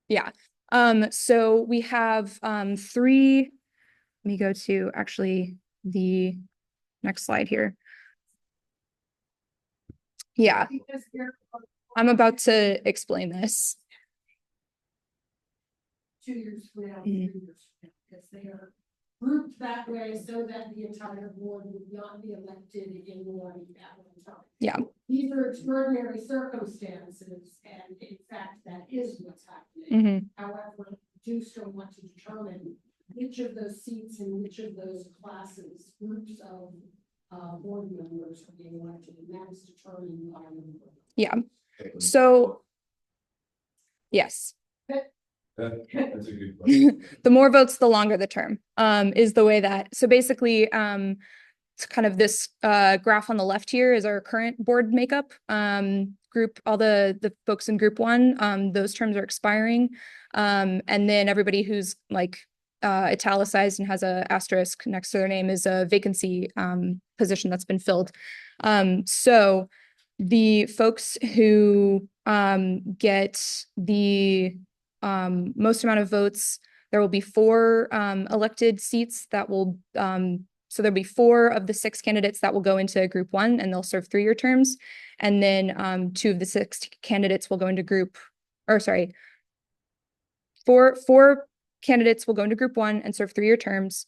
yeah. So we have 3. Let me go to actually the next slide here. Yeah, Because there are I'm about to explain this. 2 years from now, 3 Mhm. years from now, because they are grouped that way so that the entire board would not be elected in one at one time. Yeah. These are extraordinary circumstances, and in fact, that is what's happening. Mhm. However, we do still want to determine which of those seats and which of those classes, groups of board members are being elected, and that is determined by the board. Yeah. So yes. That's a good question. The more votes, the longer the term, is the way that, so basically, it's kind of this graph on the left here is our current board makeup. Group, all the folks in group 1, those terms are expiring. And then everybody who's like italicized and has a asterisk next to their name is a vacancy position that's been filled. So the folks who get the most amount of votes, there will be 4 elected seats that will so there'll be 4 of the 6 candidates that will go into group 1 and they'll serve 3-year terms. And then 2 of the 6 candidates will go into four candidates will go into group 1 and serve 3-year terms.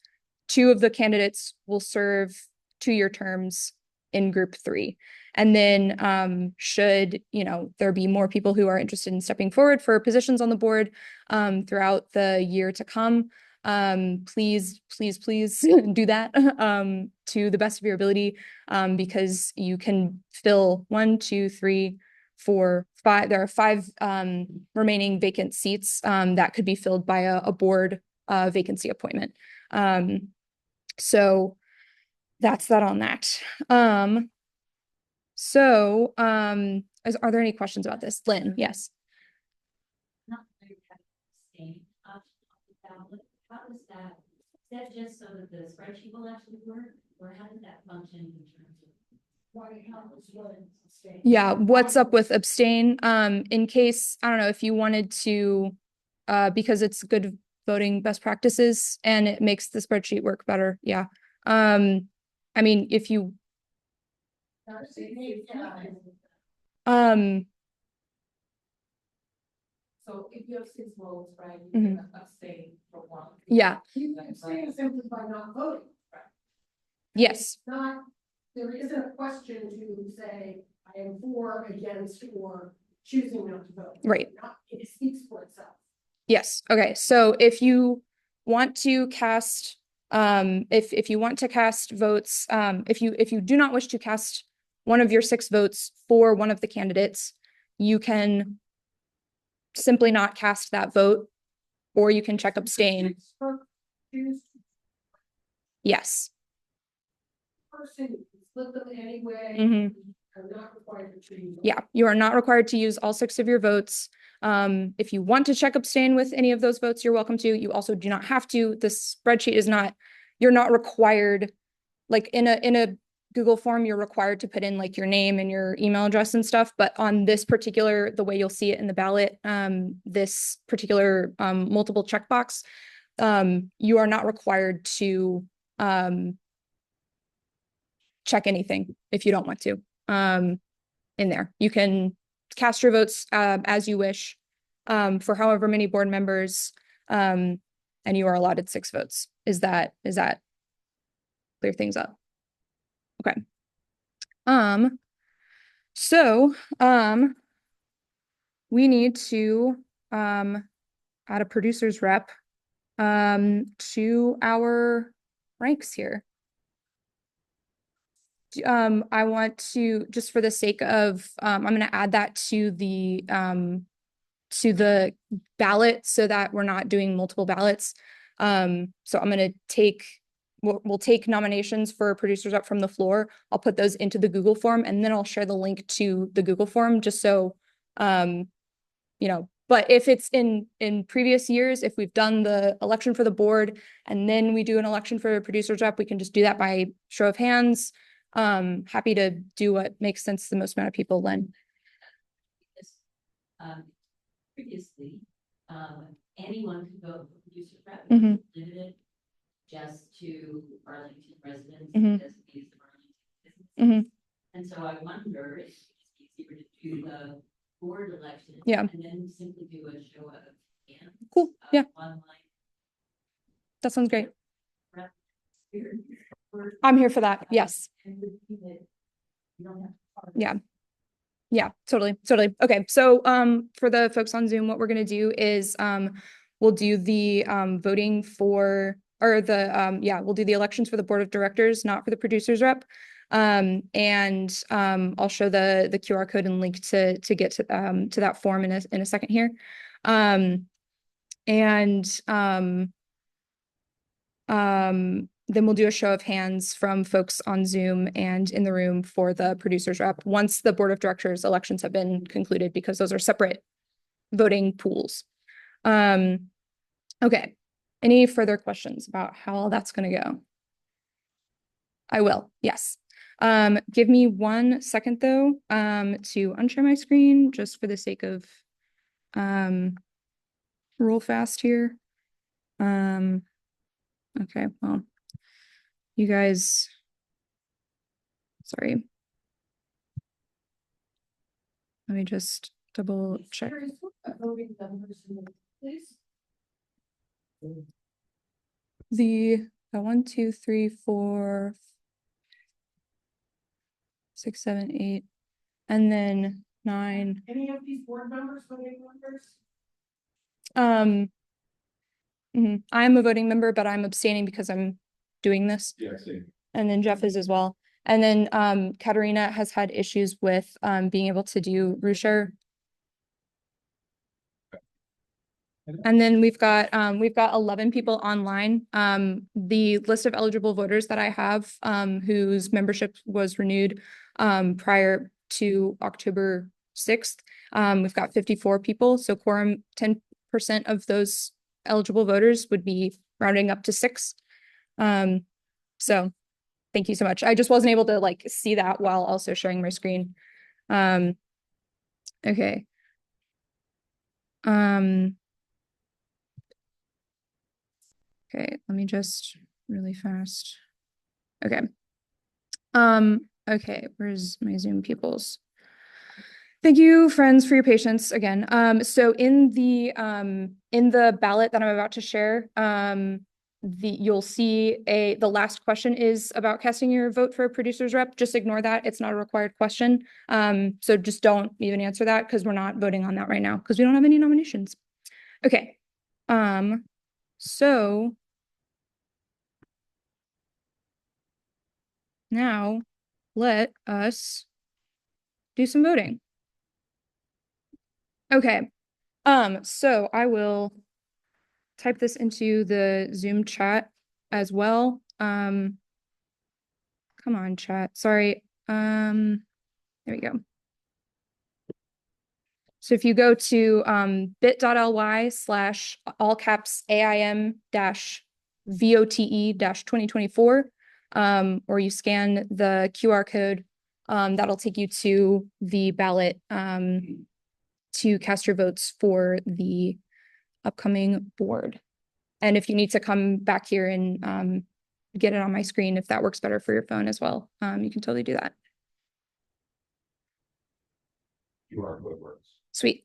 2 of the candidates will serve 2-year terms in group 3. And then should, there be more people who are interested in stepping forward for positions on the board throughout the year to come, please do that to the best of your ability, because you can fill 1, 2, 3, 4, 5. There are 5 remaining vacant seats that could be filled by a board vacancy appointment. So that's that on that. Are there any questions about this? Lynn, yes. Not very abstain of the ballot. How is that? Is that just so that the spreadsheet will actually work, or how does that function in terms of Why helps what abstain? Yeah, what's up with abstain? In case, I don't know, if you wanted to, because it's good voting best practices and it makes the spreadsheet work better. Yeah. I mean, if you So if you have 6 votes, right, Mhm. you can abstain for 1. yeah, You can abstain simply by not voting. Right? yes. There isn't a question to say, I am for, against, or choosing not to vote. Right. It speaks for itself. Yes. Okay. So if you want to cast, if you want to cast votes, if you do not wish to cast one of your 6 votes for one of the candidates, you can simply not cast that vote, or you can check abstain. Choose Yes. person, you can split them anyway. Mhm. Are not required to choose. Yeah, you are not required to use all 6 of your votes. If you want to check abstain with any of those votes, you're welcome to. You also do not have to. This spreadsheet is not, you're not required, like in a Google form, you're required to put in like your name and your email address and stuff. But on this particular, the way you'll see it in the ballot, this particular multiple checkbox, you are not required to check anything if you don't want to in there. You can cast your votes as you wish for however many board members, and you are allotted 6 votes. Is that clear things up? Okay. So we need to add a producer's rep to our ranks here. I want to, just for the sake of, I'm going to add that to the ballot so that we're not doing multiple ballots. So I'm going to take, we'll take nominations for producers up from the floor. I'll put those into the Google form, and then I'll share the link to the Google form just so, you know, but if it's in previous years, if we've done the election for the board and then we do an election for a producer's rep, we can just do that by show of hands. Happy to do what makes sense to the most amount of people, Len. Previously, anyone could vote for producer rep, Mhm. limited just to Arlington residents, Mhm. designated Arlington businesses. Mhm. And so I wonder if it's easier to do the board election. Yeah. And then simply do a show of hands. Cool. Yeah. Online. That sounds great. Rep. I'm here for that. Yes. And repeat it. You don't have to. Yeah. Yeah, totally. Okay. So for the folks on Zoom, what we're gonna do is we'll do the voting for, or the we'll do the elections for the board of directors, not for the producers rep. And I'll show the QR code and link to get to that form in a second here. Then we'll do a show of hands from folks on Zoom and in the room for the producers rep once the board of directors elections have been concluded, because those are separate voting pools. Okay. Any further questions about how all that's going to go? I will. Yes. Give me 1 second though, to unshare my screen just for the sake of roll fast here. Okay, well, you guys, sorry. Let me just double check. The 1, 2, 3, 4, 6, 7, 8, and then 9. Any of these board members, voting members? I'm a voting member, but I'm abstaining because I'm doing this. Yeah, same. And then Jeff is as well. And then Katerina has had issues with being able to do Rusher. And then we've got 11 people online. The list of eligible voters that I have, whose membership was renewed prior to October 6th. We've got 54 people. So quorum, 10% of those eligible voters would be rounding up to 6. So thank you so much. I just wasn't able to like see that while also sharing my screen. Okay. Okay, let me just really fast. Okay. Okay, where's my Zoom peoples? Thank you, friends, for your patience again. So in the ballot that I'm about to share, you'll see the last question is about casting your vote for a producer's rep. Just ignore that. It's not a required question. So just don't even answer that because we're not voting on that right now because we don't have any nominations. Okay. So now let us do some voting. Okay. So I will type this into the Zoom chat as well. Come on, chat. Sorry. There we go. So if you go to bit.ly/ all caps AIM dash VOTE dash 2024, or you scan the QR code, that'll take you to the ballot to cast your votes for the upcoming board. And if you need to come back here and get it on my screen, if that works better for your phone as well, you can totally do that. QR code works. Sweet.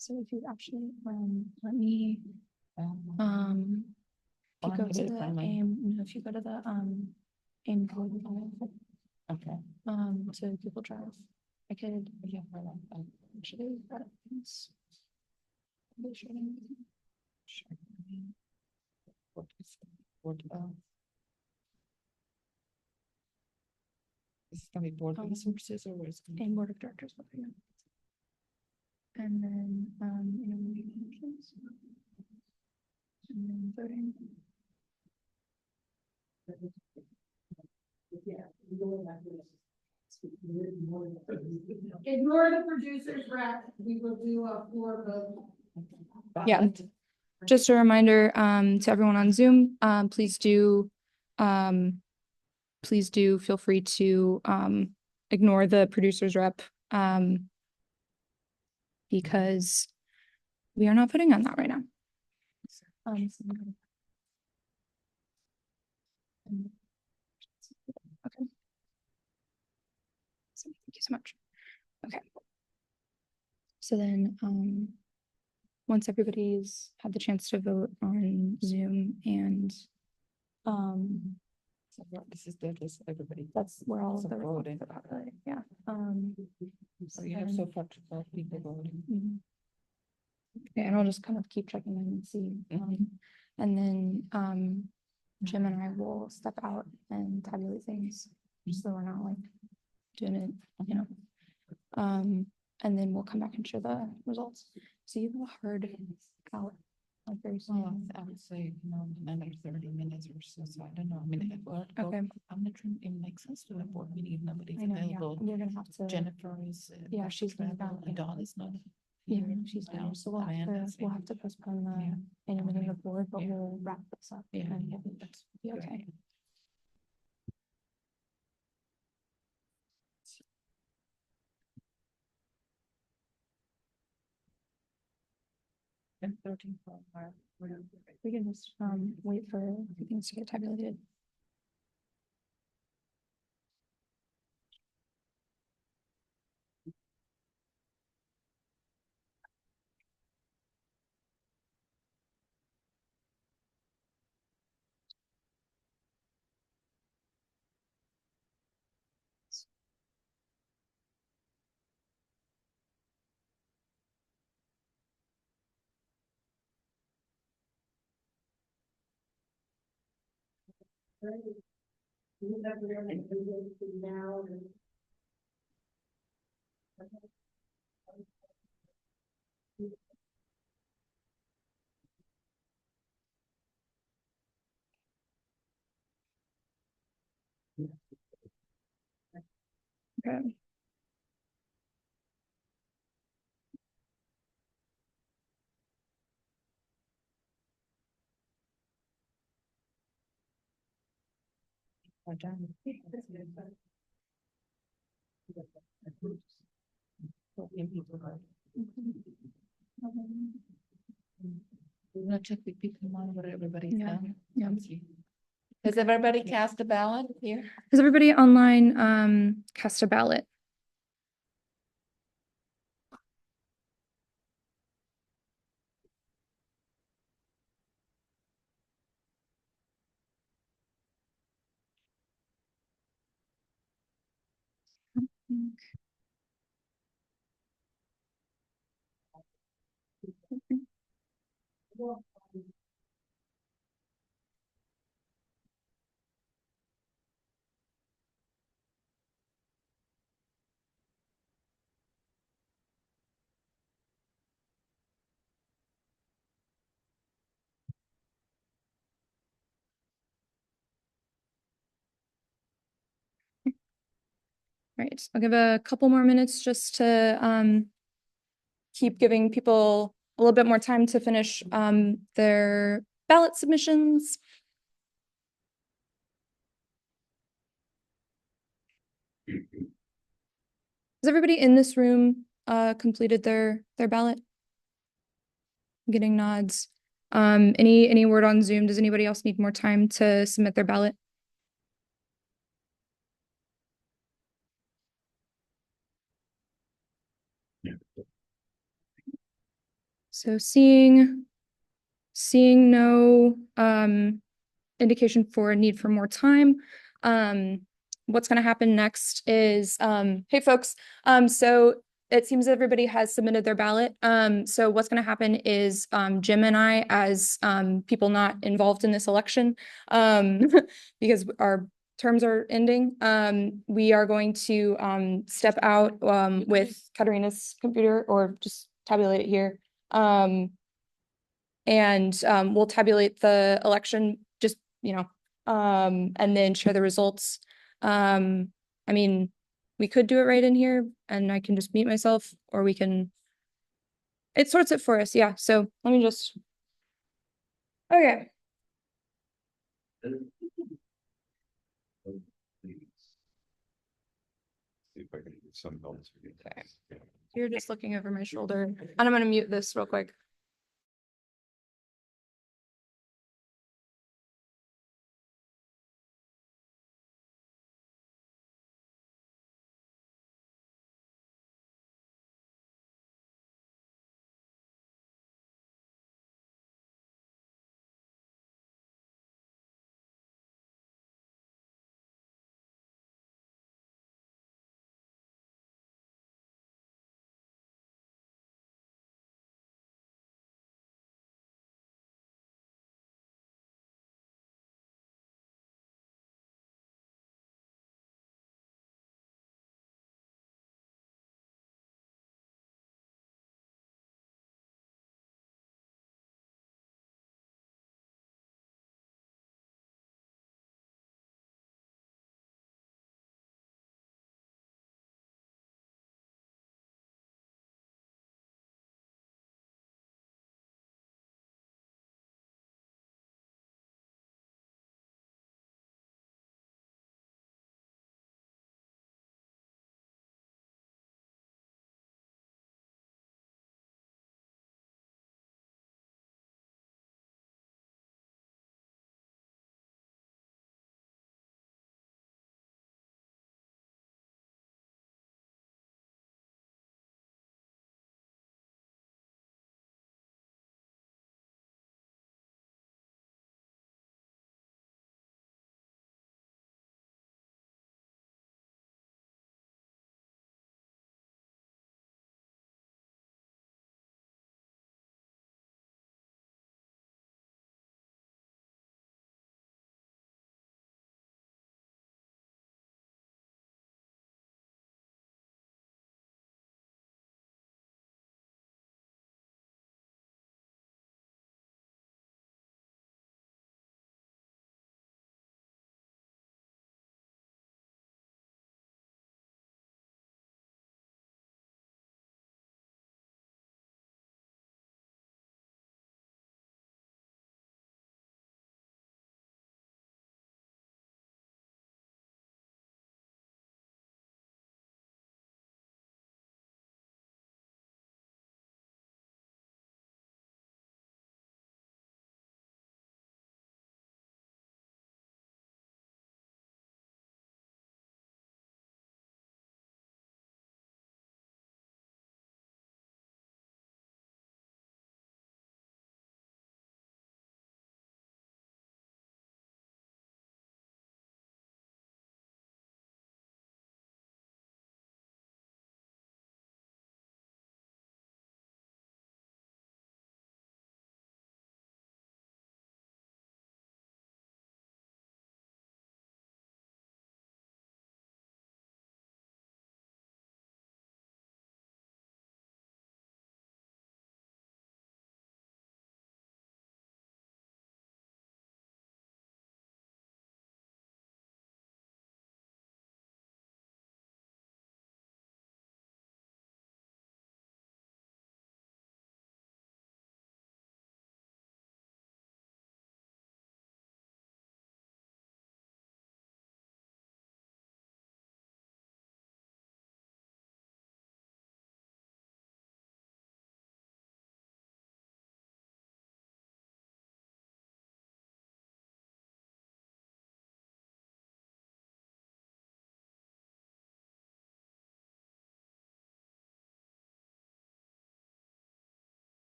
So if you actually let me if you go to the AIM, no, if you go to the AIM board, okay, to Google Drive, I could actually that is Is it gonna be board resources or is it gonna be? AIM board of directors, and then interviews, and then voting. Ignore the producer's rep, we will do a floor vote. Yeah. Just a reminder to everyone on Zoom, please do feel free to ignore the producer's rep because we are not voting on that right now. Okay. So, thank you so much. Okay. So then once everybody's had the chance to vote on Zoom and So this is everybody. that's where all of So the voting. yeah. So you have so far 12 people voting. Mhm. Okay, and I'll just kind of keep checking in and see. And then Jim and I will step out and tabulate things, just so we're not like doing it, you know. And then we'll come back and share the results. So you have a hard out like very soon. I would say, another 30 minutes or so, so I don't know, I mean, Okay. I'm not sure it makes sense to have board meeting if nobody's I know, yeah, available. we're gonna have to. Jennifer is. Yeah, she's gonna travel, and Dawn is not. Yeah, here. she's I down, don't so know, Amanda's we'll in. have to postpone Yeah. the annual meeting of the board, but Yeah. we'll wrap this up. Yeah, and yeah, that's be okay. And 13. We can just wait for things to get tabulated. Now. Okay. We're gonna check with people on what everybody's Yeah. done. Yeah. Has everybody cast a ballot here? Has everybody online cast a ballot? Right, I'll give a couple more minutes just to keep giving people a little bit more time to finish their ballot submissions. Has everybody in this room completed their ballot? I'm getting nods. Any word on Zoom? Does anybody else need more time to submit their ballot? So seeing no indication for a need for more time. What's going to happen next is, hey folks, so it seems everybody has submitted their ballot. So what's going to happen is Jim and I, as people not involved in this election, because our terms are ending, we are going to step out with Katarina's computer, or just tabulate it here. And we'll tabulate the election, just, and then share the results. I mean, we could do it right in here and I can just mute myself, or we can, it sorts it for us. Yeah. So let me just, okay. See if I can get some notes. Okay. You're just looking over my shoulder, and I'm going to mute this real quick.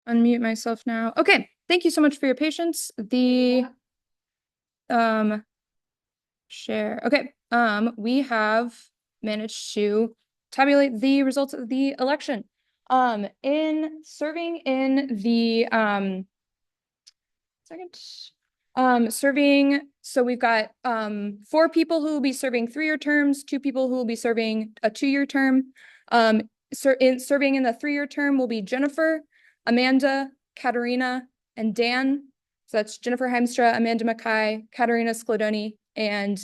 unmute myself now. Okay, thank you so much for your patience. The share. Okay, we have managed to tabulate the results of the election. In serving in the so we've got 4 people who will be serving 3-year terms, 2 people who will be serving a 2-year term. Serving in the 3-year term will be Jennifer, Amanda, Katerina, and Dan. So that's Jennifer Heimstra, Amanda Mackay, Katerina Sklodoni, and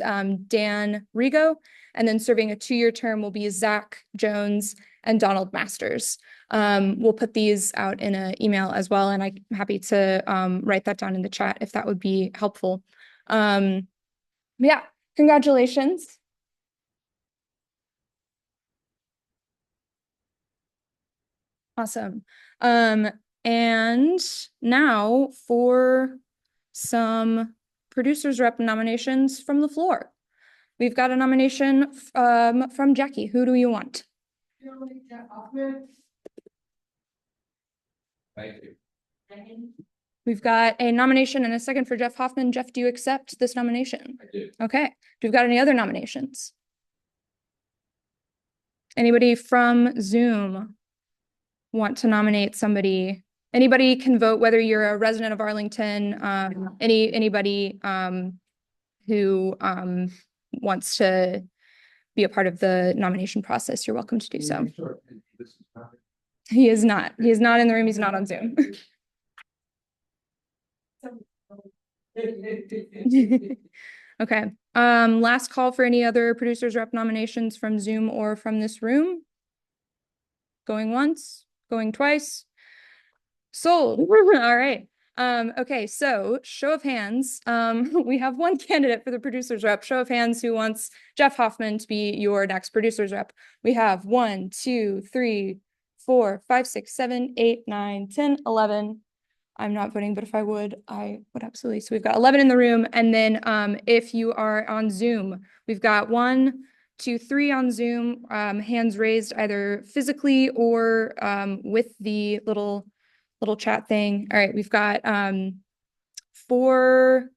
Dan Rigo. And then serving a 2-year term will be Zach Jones and Donald Masters. We'll put these out in an email as well, and I'm happy to write that down in the chat if that would be helpful. Yeah, congratulations. Awesome. And now for some producers rep nominations from the floor. We've got a nomination from Jackie. Who do you want? Thank you. We've got a nomination and a second for Jeff Hoffman. Jeff, do you accept this nomination? I do. Okay. Do we've got any other nominations? Anybody from Zoom want to nominate somebody? Anybody can vote, whether you're a resident of Arlington, anybody who wants to be a part of the nomination process, you're welcome to do so. He is not. He is not in the room. He's not on Zoom. Okay. Last call for any other producers rep nominations from Zoom or from this room. Going once, going twice. Sold. All right. Okay, so show of hands. We have one candidate for the producers rep. Show of hands who wants Jeff Hoffman to be your next producers rep. We have 1, 2, 3, 4, 5, 6, 7, 8, 9, 10, 11. I'm not voting, but if I would absolutely. So we've got 11 in the room. And then if you are on Zoom, we've got 1, 2, 3 on Zoom, hands raised either physically or with the little chat thing. All right, we've got 4,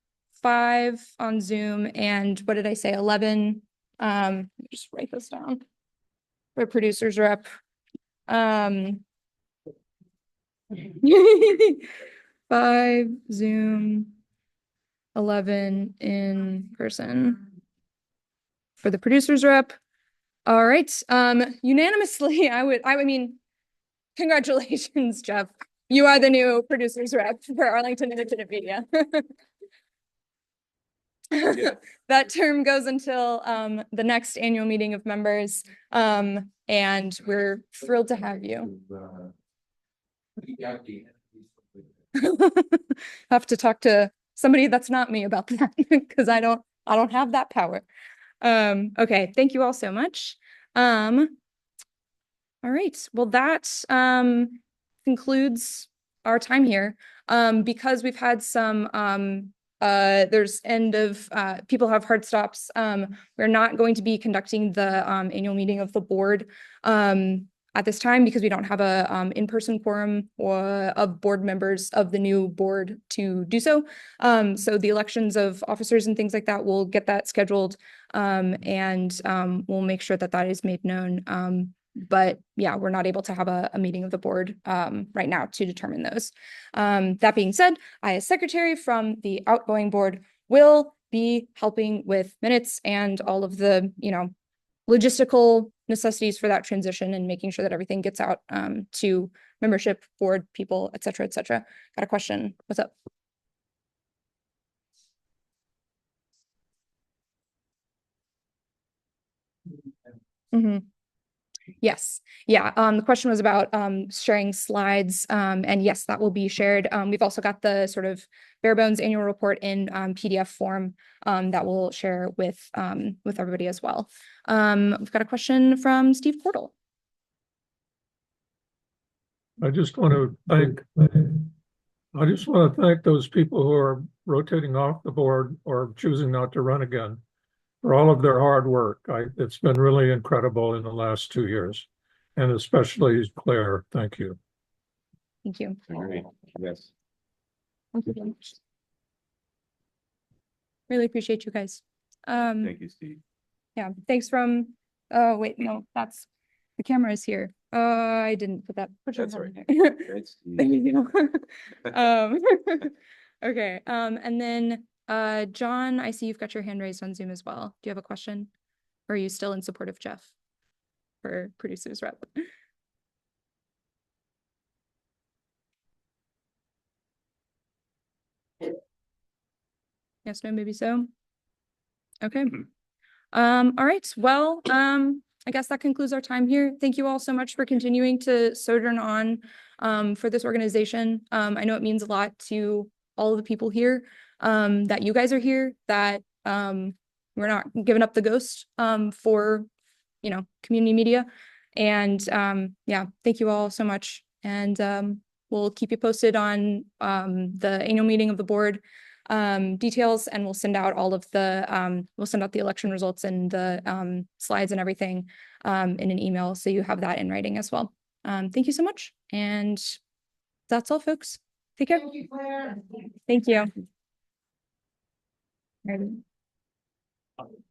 5 on Zoom, and what did I say? 11. Let me just write this down. For producers rep. 5 Zoom, 11 in person for the producers rep. All right. Unanimously, I mean, congratulations, Jeff. You are the new producers rep for Arlington Independent Media. Yeah. That term goes until the next annual meeting of members, and we're thrilled to have you. Have to talk to somebody that's not me about that because I don't have that power. Okay, thank you all so much. All right, well that concludes our time here. Because we've had some there's end of people have hard stops. We're not going to be conducting the annual meeting of the board at this time because we don't have a in-person quorum of board members of the new board to do so. So the elections of officers and things like that, we'll get that scheduled and we'll make sure that that is made known. But yeah, we're not able to have a meeting of the board right now to determine those. That being said, I, as secretary from the outgoing board, will be helping with minutes and all of the, logistical necessities for that transition and making sure that everything gets out to membership, board people, et cetera, et cetera. Got a question? What's up? Mm-hmm. Yes. Yeah. The question was about sharing slides. And yes, that will be shared. We've also got the sort of bare bones annual report in PDF form that we'll share with everybody as well. We've got a question from Steve Portal. I just want to thank those people who are rotating off the board or choosing not to run again for all of their hard work. It's been really incredible in the last 2 years, and especially Claire. Thank you. Thank you. Great. Yes. Thank you very much. Really appreciate you guys. Thank you, Steve. Yeah, thanks from, oh, wait, no, that's, the camera is here. I didn't put that. Put your That's hand right. there. Thanks, Steve. There you go. Okay, and then, John, I see you've got your hand raised on Zoom as well. Do you have a question? Or are you still in support of Jeff for producers rep? Yes, no, maybe so. Okay. All right. Well, I guess that concludes our time here. Thank you all so much for continuing to sojourn on for this organization. I know it means a lot to all of the people here, that you guys are here, that we're not giving up the ghost for, you know, community media. And yeah, thank you all so much. And we'll keep you posted on the annual meeting of the board details, and we'll send out all of the we'll send out the election results and the slides and everything in an email, so you have that in writing as well. Thank you so much, and that's all, folks. Take care. Thank you, Claire. Thank you.